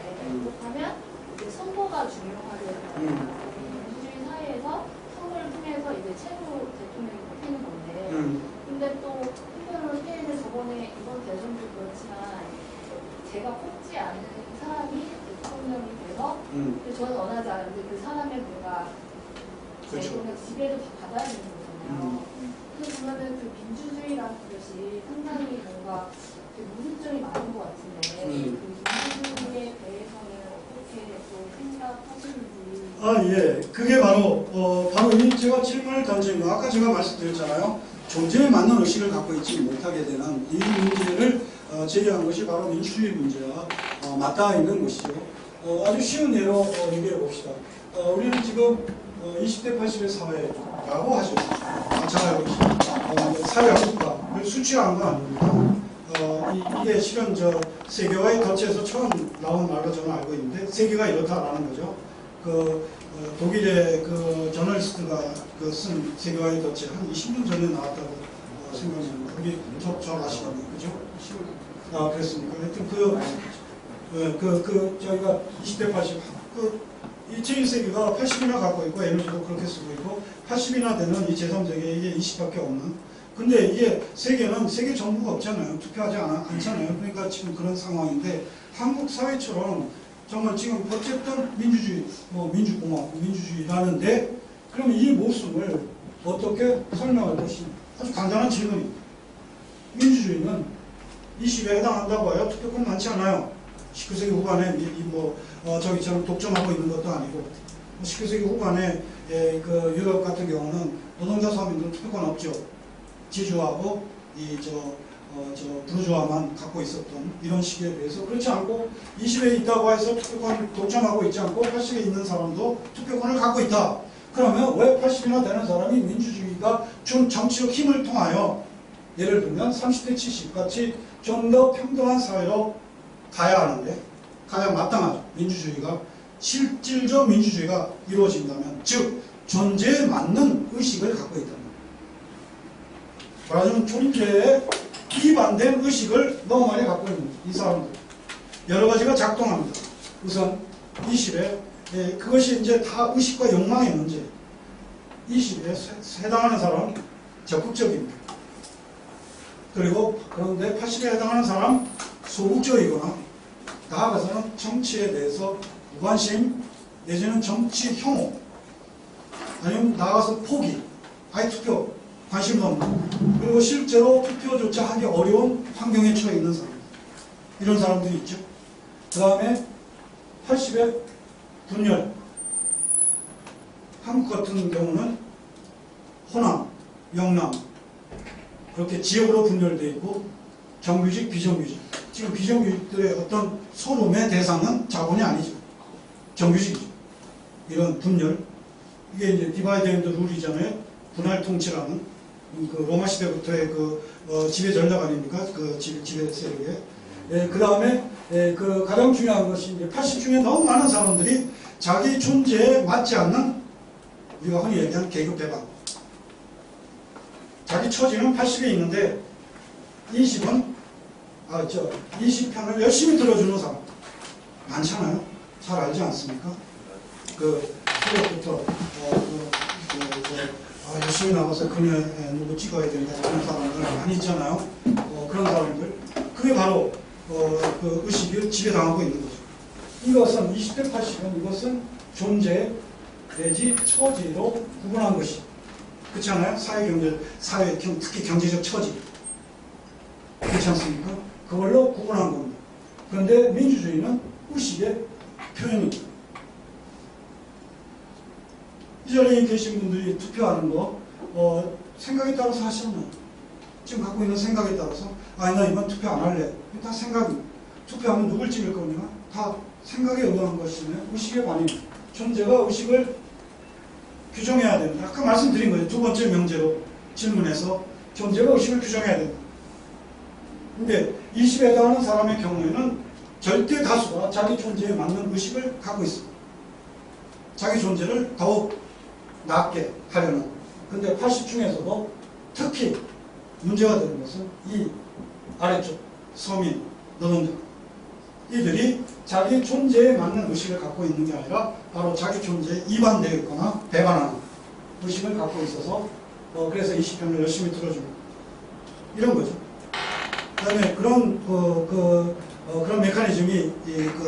그렇다면 이제 선거가 중요하게 민주주의 사회에서 선거를 통해서 이제 최고 대통령이 뽑히는 건데 근데 또 투표를 피해는 저번에 이번 대선도 그렇지만 제가 뽑지 않은 사람이 대통령이 돼서 저는 원하지 않은데 그 사람의 뭔가 대통령 지배도 다 받아야 되는 거잖아요. 그래서 보면은 그 민주주의라는 것이 상당히 뭔가 모순점이 많은 것 같은데 그 민주주의에 대해서는 어떻게 또 생각하시는지. 예. 그게 바로 이 제가 질문을 던진 거 아까 제가 말씀드렸잖아요. 존재에 맞는 의식을 갖고 있지 못하게 되는 이 문제를 제기한 것이 바로 민주주의 문제와 맞닿아 있는 것이죠. 아주 쉬운 예로 얘기해 봅시다. 우리는 지금 20대 80의 사회라고 하죠. 마찬가지로 사회학국가 수치화한 건 아닙니다. 이게 실은 세계화의 덫에서 처음 나온 말로 저는 알고 있는데 세계가 이렇다라는 거죠. 독일의 그 저널리스트가 쓴 세계화의 덫에 한 20년 전에 나왔다고 생각합니다. 그게 잘 아시겠네요. 그죠? 그랬습니까? 하여튼 저희가 20대 80, 21세기가 80이나 갖고 있고 에너지도 그렇게 쓰고 있고 80이나 되는 이 제3세계에 이게 20밖에 없는 근데 이게 세계는 세계 정부가 없잖아요. 투표하지 않잖아요. 그러니까 지금 그런 상황인데 한국 사회처럼 정말 지금 어쨌든 민주주의, 민주공화국, 민주주의라는데 그럼 이 모습을 어떻게 설명할 것인가? 아주 간단한 질문입니다. 민주주의는 이 시대에 해당한다고 해요. 투표권 많지 않아요. 19세기 후반에 저기처럼 독점하고 있는 것도 아니고 19세기 후반에 그 유럽 같은 경우는 노동자 서민들은 투표권 없죠. 지주하고 부르주아만 갖고 있었던 이런 시기에 비해서 그렇지 않고 20에 있다고 해서 투표권 독점하고 있지 않고 80에 있는 사람도 투표권을 갖고 있다. 그러면 왜 80이나 되는 사람이 민주주의가 준 정치적 힘을 통하여 예를 들면 30대 70 같이 좀 더 평등한 사회로 가야 하는데 가야 마땅하죠. 민주주의가 실질적 민주주의가 이루어진다면 즉 존재에 맞는 의식을 갖고 있다는 거예요. 말하자면 존재에 비반된 의식을 너무 많이 갖고 있는 이 사람들 여러 가지가 작동합니다. 우선 20에 그것이 이제 다 의식과 욕망의 문제. 20에 해당하는 사람 적극적입니다. 그리고 그런데 80에 해당하는 사람 소극적이거나 나아가서는 정치에 대해서 무관심 내지는 정치 혐오 아니면 나아가서 포기 아예 투표 관심도 없는 그리고 실제로 투표조차 하기 어려운 환경에 처해 있는 사람 이런 사람들이 있죠. 그 다음에 80에 분열 한국 같은 경우는 호남, 영남 그렇게 지역으로 분열되어 있고 정규직, 비정규직 지금 비정규직들의 어떤 소름의 대상은 자본이 아니죠. 정규직이죠. 이런 분열 이게 이제 디바이드 앤드 룰이잖아요. 분할 통치라는 그 로마 시대부터의 지배 전략 아닙니까? 그 지배 세력에. 그 다음에 그 가장 중요한 것이 이제 80 중에 너무 많은 사람들이 자기 존재에 맞지 않는 우리가 흔히 얘기하는 계급 배반. 자기 처지는 80에 있는데 20은 20편을 열심히 들어주는 사람 많잖아요. 잘 알지 않습니까? 새벽부터 열심히 나가서 그녀 누구 찍어야 된다 그런 사람들 많이 있잖아요. 그런 사람들 그게 바로 그 의식이 지배당하고 있는 거죠. 이것은 20대 80은 이것은 존재 내지 처지로 구분한 것이 그렇지 않아요? 사회 특히 경제적 처지 그렇지 않습니까? 그걸로 구분한 겁니다. 그런데 민주주의는 의식의 표현입니다. 이 자리에 계신 분들이 투표하는 거 생각에 따라서 하시는 거예요. 지금 갖고 있는 생각에 따라서 나 이번 투표 안 할래. 다 생각입니다. 투표하면 누굴 찍을 거냐? 다 생각에 의한 것이면 의식의 반입니다. 존재가 의식을 규정해야 됩니다. 아까 말씀드린 거예요. 두 번째 명제로 질문에서 존재가 의식을 규정해야 된다. 근데 20에 해당하는 사람의 경우에는 절대 다수가 자기 존재에 맞는 의식을 갖고 있습니다. 자기 존재를 더욱 낮게 하려는. 근데 80 중에서도 특히 문제가 되는 것은 이 아래쪽 서민, 노동자 이들이 자기 존재에 맞는 의식을 갖고 있는 게 아니라 바로 자기 존재에 이반되어 있거나 배반하는 의식을 갖고 있어서 그래서 20편을 열심히 들어줍니다. 이런 거죠. 그 다음에 그런 메커니즘이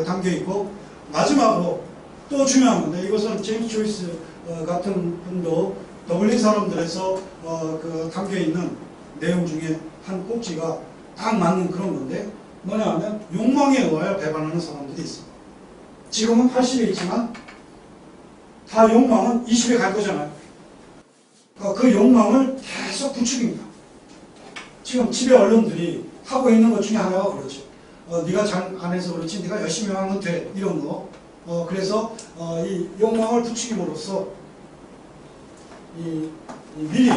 담겨 있고 마지막으로 또 중요한 건데 이것은 제임스 조이스 같은 분도 더블린 사람들에서 담겨 있는 내용 중에 한 꼭지가 딱 맞는 그런 건데 뭐냐 하면 욕망에 의하여 배반하는 사람들이 있어. 지금은 80에 있지만 다 욕망은 20에 갈 거잖아요. 그 욕망을 계속 부추깁니다. 지금 지배 언론들이 하고 있는 것 중에 하나가 그렇죠. 네가 잘 안 해서 그렇지 네가 열심히 하면 돼 이런 거. 그래서 이 욕망을 부추김으로써 미리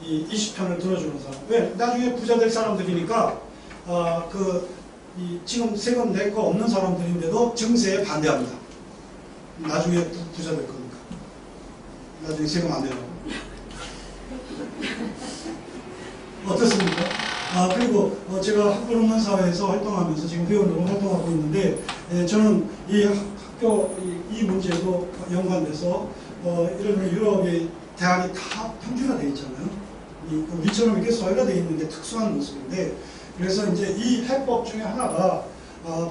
이 20편을 들어주는 사람. 왜? 나중에 부자 될 사람들이니까 지금 세금 낼 거 없는 사람들인데도 증세에 반대합니다. 나중에 부자 될 거니까. 나중에 세금 안 내라고. 어떻습니까? 그리고 제가 학벌 없는 사회에서 활동하면서 지금 회원으로 활동하고 있는데 저는 이 학교 이 문제도 연관돼서 이런 유럽의 대학이 다 평준화되어 있잖아요. 우리처럼 이렇게 서열화되어 있는 게 특수한 모습인데 그래서 이제 이 해법 중에 하나가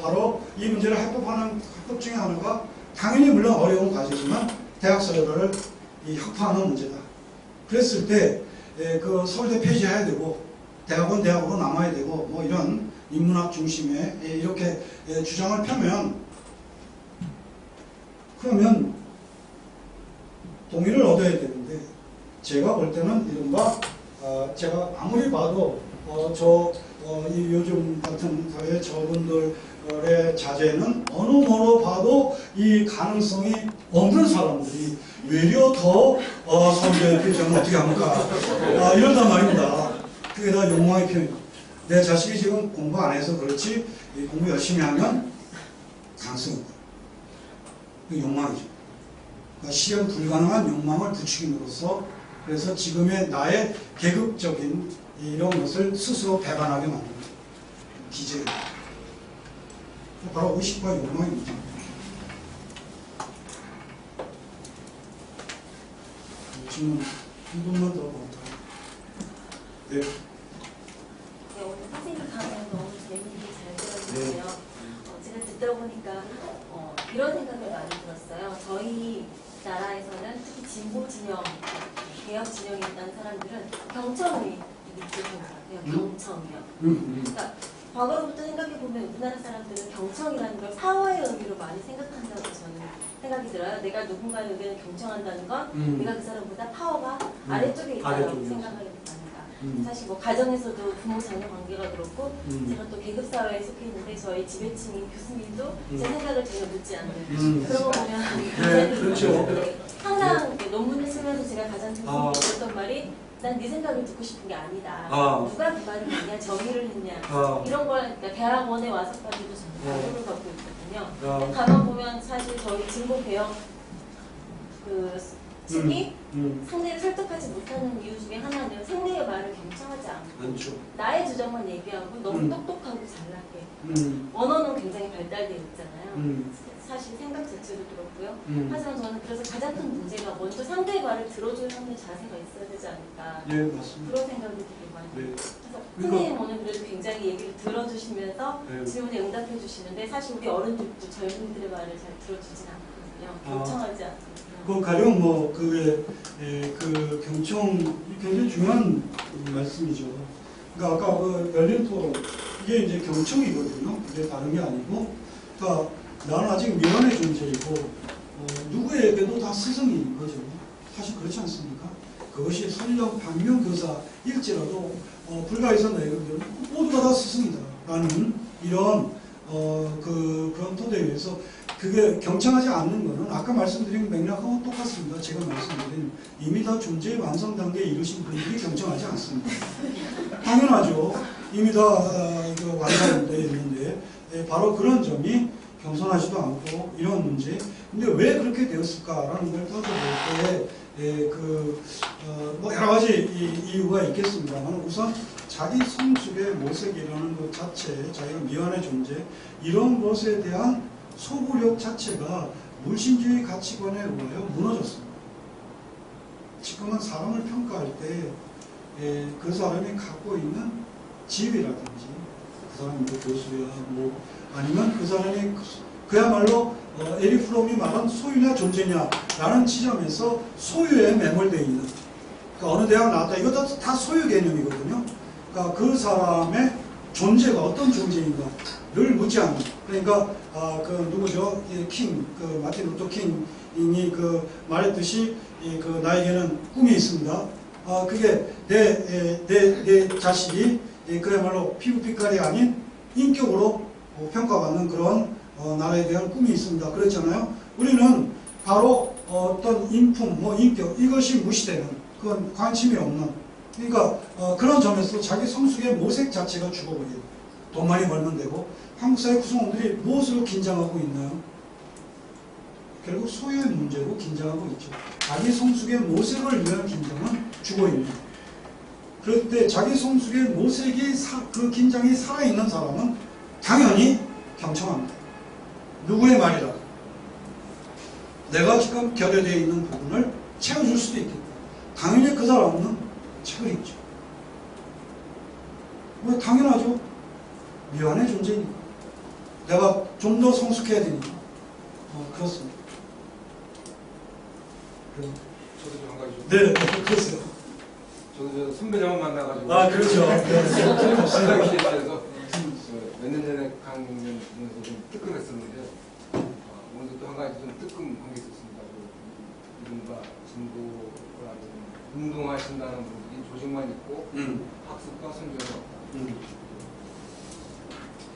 바로 이 문제를 해법하는 해법 중에 하나가 당연히 물론 어려운 과제지만 대학 서열화를 혁파하는 문제다. 그랬을 때 그 서울대 폐지해야 되고 대학은 대학으로 남아야 되고 뭐 이런 인문학 중심의 이렇게 주장을 펴면 그러면 동의를 얻어야 되는데 제가 볼 때는 이른바 제가 아무리 봐도 이 요즘 같은 사회 저분들의 자제는 어느 뭐로 봐도 이 가능성이 없는 사람들이 외려 더 선조의 표정은 어떻게 합니까? 이런단 말입니다. 그게 다 욕망의 표현이에요. 내 자식이 지금 공부 안 해서 그렇지 공부 열심히 하면 가능성이 없다. 그 욕망이죠. 그러니까 실현 불가능한 욕망을 부추김으로써 그래서 지금의 나의 계급적인 이런 것을 스스로 배반하게 만듭니다. 기재입니다. 바로 의식과 욕망입니다. 질문 한 분만 더 볼까요? 네. 네, 오늘 선생님 강연 너무 재미있게 잘 들었는데요. 제가 듣다 보니까 이런 생각을 많이 들었어요. 저희 나라에서는 특히 진보 진영, 개혁 진영에 있는 사람들은 경청이 느끼는 것 같아요. 경청이요. 그러니까 과거로부터 생각해보면 우리나라 사람들은 경청이라는 걸 사화의 의미로 많이 생각한다고 저는 생각이 들어요. 내가 누군가의 의견을 경청한다는 건 내가 그 사람보다 파워가 아래쪽에 있다고 생각하게 됩니다. 사실 뭐 가정에서도 부모 자녀 관계가 그렇고 제가 또 계급 사회에 속해 있는데 저희 지배층인 교수님도 제 생각을 전혀 묻지 않는 그런 거 보면 네, 그렇죠. 항상 논문을 쓰면서 제가 가장 들었던 말이 난 네 생각을 듣고 싶은 게 아니다. 누가 그 말을 했냐, 정의를 했냐 이런 걸 그러니까 대학원에 와서까지도 저는 자료를 갖고 있거든요. 가만 보면 사실 저희 진보 개혁 그 측이 상대를 설득하지 못하는 이유 중에 하나는 상대의 말을 경청하지 않고 나의 주장만 얘기하고 너무 똑똑하고 잘나게 언어는 굉장히 발달되어 있잖아요. 사실 생각 자체도 그렇고요. 하지만 저는 그래서 가장 큰 문제가 먼저 상대의 말을 들어줘야 하는 자세가 있어야 되지 않을까. 네, 맞습니다. 그런 생각이 되게 많이 들어요. 네. 그래서 선생님 오늘 그래도 굉장히 얘기를 들어주시면서 질문에 응답해 주시는데 사실 우리 어른들도 젊은이들의 말을 잘 들어주진 않거든요. 경청하지 않거든요. 그 가령 뭐 그 경청 굉장히 중요한 말씀이죠. 그러니까 아까 그 열린 토론 이게 이제 경청이거든요. 이게 다른 게 아니고, 그러니까 나는 아직 미완의 존재이고 누구에게도 다 스승인 거죠. 사실 그렇지 않습니까? 그것이 설령 방명교사일지라도 불가에서 내거든 모두가 다 스승이다라는 이런 그런 토대에 의해서 그게 경청하지 않는 것은 아까 말씀드린 맥락하고 똑같습니다. 제가 말씀드린 이미 다 존재의 완성 단계에 이르신 분들이 경청하지 않습니다. 당연하죠. 이미 다 완성되어 있는데 바로 그런 점이 겸손하지도 않고 이런 문제. 근데 왜 그렇게 되었을까라는 걸 따져볼 때 뭐 여러 가지 이유가 있겠습니다만 우선 자기 성숙의 모색이라는 것 자체, 자기가 미완의 존재 이런 것에 대한 소구력 자체가 물신주의 가치관에 의하여 무너졌습니다. 지금은 사람을 평가할 때 그 사람이 갖고 있는 집이라든지 그 사람이 뭐 교수야 뭐 아니면 그 사람이 그야말로 에릭 프롬이 말한 소유냐 존재냐라는 지점에서 소유에 매몰되어 있는 그러니까 어느 대학 나왔다 이거 다 소유 개념이거든요. 그러니까 그 사람의 존재가 어떤 존재인가를 묻지 않는 그러니까 그 누구죠? 그 마틴 루터 킹이 그 말했듯이 그 나에게는 꿈이 있습니다. 그게 내 자식이 그야말로 피부 빛깔이 아닌 인격으로 평가받는 그런 나라에 대한 꿈이 있습니다. 그랬잖아요. 우리는 바로 어떤 인품, 뭐 인격 이것이 무시되는 그건 관심이 없는 그러니까 그런 점에서 자기 성숙의 모색 자체가 죽어버려요. 돈 많이 벌면 되고 한국 사회 구성원들이 무엇으로 긴장하고 있나요? 결국 소유의 문제로 긴장하고 있죠. 자기 성숙의 모색을 위한 긴장은 죽어있는. 그럴 때 자기 성숙의 모색이 그 긴장이 살아있는 사람은 당연히 경청합니다. 누구의 말이라도 내가 지금 결여되어 있는 부분을 채워줄 수도 있겠다. 당연히 그 사람은 책을 읽죠. 왜 당연하죠. 미완의 존재니까. 내가 좀 더 성숙해야 되니까. 그렇습니다. 저도 좀 한 가지 좀. 네, 그러세요. 저도 선배님을 만나가지고. 그렇죠. 생각이 있어서 몇 년 전에 강연 보면서 좀 뜨끔했었는데 오늘도 또 한 가지 좀 뜨끔한 게 있었습니다. 이른바 진보라는 운동하신다는 분들이 조직만 있고 학습과 선전을 없다.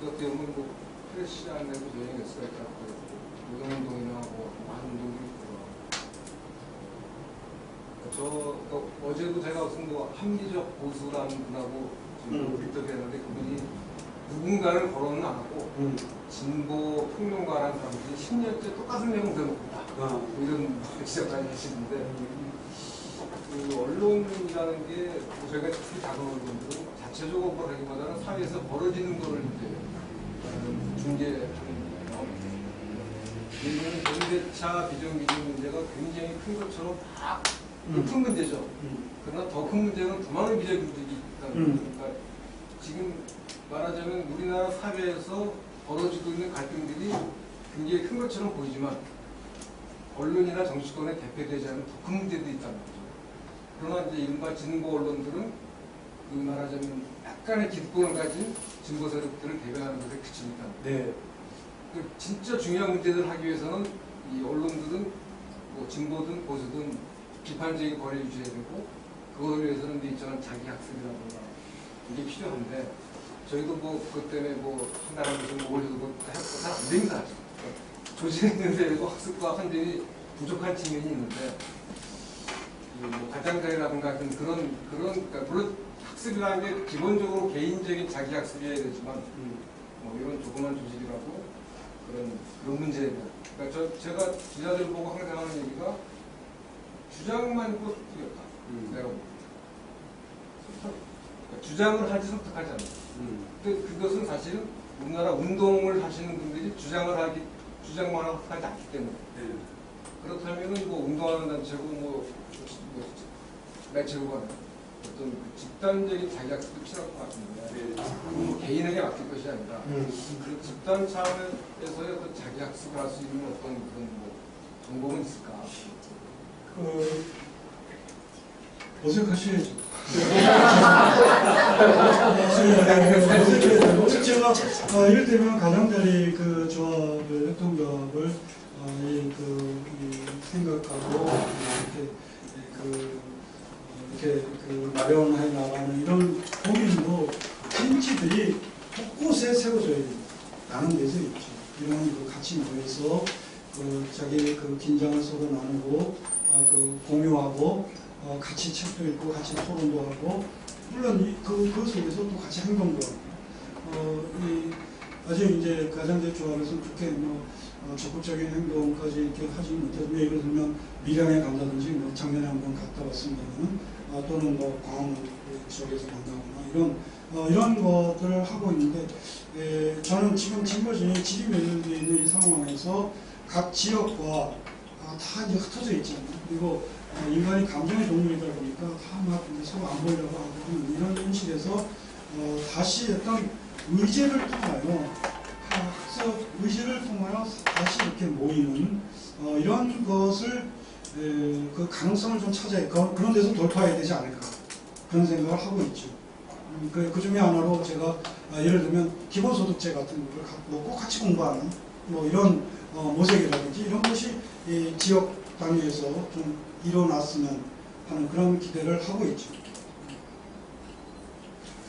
어떻게 보면 뭐 프레시 안에도 저희 뉴스가 있고 노동운동이나 뭐 많은 운동들이 있고요. 어제도 제가 무슨 뭐 합리적 보수라는 분하고 지금 인터뷰했는데 그분이 누군가를 거론은 안 하고 진보 평론가라는 사람들이 10년째 똑같은 내용 들어놓고 있다. 뭐 이런 지적까지 하시는데 그 언론이라는 게 저희가 특히 작은 언론들은 자체적으로 보라기보다는 사회에서 벌어지는 거를 이제 중계하는 거예요. 예전에는 전대차 비정규직 문제가 굉장히 큰 것처럼 막 큰 문제죠. 그러나 더 큰 문제는 더 많은 비정규직이 있다는 거니까 지금 말하자면 우리나라 사회에서 벌어지고 있는 갈등들이 굉장히 큰 것처럼 보이지만 언론이나 정치권에 대표되지 않는 더 큰 문제들이 있다는 거죠. 그러나 이제 일반 진보 언론들은 그 말하자면 약간의 기득권을 가진 진보 세력들을 대변하는 것에 그치니까. 네. 그 진짜 중요한 문제들을 하기 위해서는 이 언론들은 뭐 진보든 보수든 비판적인 거리를 유지해야 되고 그걸 위해서는 이처럼 자기 학습이라든가 이게 필요한데 저희도 뭐 그것 때문에 뭐 한 달에 무슨 뭐 올려도 뭐 잘 안 됩니다. 조직했는데도 학습과 환경이 부족한 측면이 있는데 뭐 가장자리라든가 그런 그러니까 물론 학습이라는 게 기본적으로 개인적인 자기 학습이어야 되지만 뭐 이런 조그만 조직이라고 그런 문제에 대한 그러니까 제가 기자들 보고 항상 하는 얘기가 주장만 있고 틀렸다. 내가 그러니까 주장을 하지 선택하지 않는다. 근데 그것은 사실은 우리나라 운동을 하시는 분들이 주장만 하지 않기 때문에 그렇다면은 뭐 운동하는 단체고 뭐 매체고 하는 어떤 그 집단적인 자기학습도 필요할 것 같은데 뭐 개인에게 맡길 것이 아니라 그 집단 차원에서의 어떤 자기학습을 할 수 있는 어떤 그런 뭐 정보는 있을까? 어색하시죠. 제가 이를테면 가장자리 그 조합을 협동조합을 이 생각하고 이렇게 마련해 나가는 이런 고민도 벤치들이 곳곳에 세워져야 된다는 데서 있죠. 이런 같이 모여서 자기 긴장을 쏟아 나누고 공유하고 같이 책도 읽고 같이 토론도 하고 물론 그 속에서 또 같이 행동도 하고 아직 이제 가장자리 조합에서는 그렇게 적극적인 행동까지 이렇게 하지 못했는데 예를 들면 밀양에 간다든지 작년에 한번 갔다 왔습니다만 또는 광화문 지역에서 만나거나 이런 것들을 하고 있는데 저는 지금 진보진이 지리멸렬되어 있는 이 상황에서 각 지역과 다 이제 흩어져 있잖아요. 그리고 인간이 감정의 동물이다 보니까 다 막 서로 안 보이려고 하고 이런 현실에서 다시 어떤 의제를 통하여 학습 의지를 통하여 다시 이렇게 모이는 이런 것을 그 가능성을 좀 찾아야 그런 데서 돌파해야 되지 않을까 그런 생각을 하고 있죠. 그 중에 하나로 제가 예를 들면 기본소득제 같은 거를 꼭 같이 공부하는 뭐 이런 모색이라든지 이런 것이 이 지역 단위에서 좀 일어났으면 하는 그런 기대를 하고 있죠.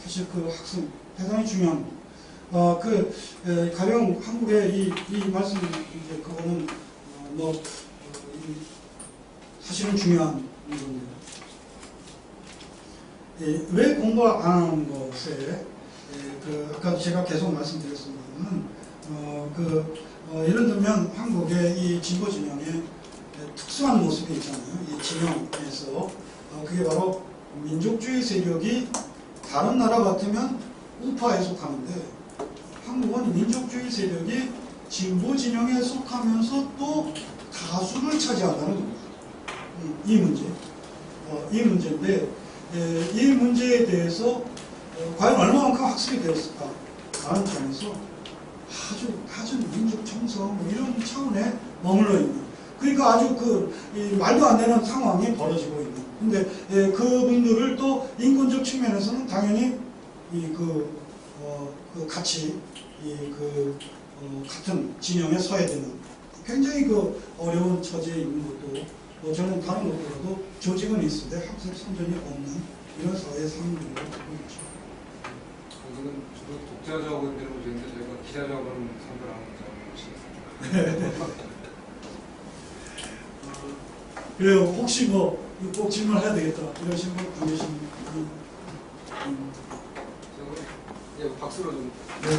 사실 그 학습 대단히 중요한 가령 한국의 이 말씀 이제 그거는 사실은 중요한 건데요. 왜 공부 안 하는 것에 아까 제가 계속 말씀드렸습니다만 예를 들면 한국의 이 진보 진영의 특수한 모습이 있잖아요. 이 진영에서 그게 바로 민족주의 세력이 다른 나라 같으면 우파에 속하는데 한국은 민족주의 세력이 진보 진영에 속하면서 또 다수를 차지한다는 겁니다. 이 문제인데 이 문제에 대해서 과연 얼마만큼 학습이 되었을까 라는 점에서 아주 민족 정서 이런 차원에 머물러 있는 그러니까 아주 말도 안 되는 상황이 벌어지고 있는 근데 그분들을 또 인권적 측면에서는 당연히 같이 같은 진영에 서야 되는 굉장히 어려운 처지에 있는 것도 저는 다른 것보다도 조직은 있는데 학습 선전이 없는 이런 사회 상황으로 보고 있죠. 저희는 주로 독자 작업들을 보시는데 저희가 기자 작업은 상대하는 작업을 그래요. 혹시 뭐 꼭 질문해야 되겠다 이러신 분 계신 예, 박수로 좀. 네.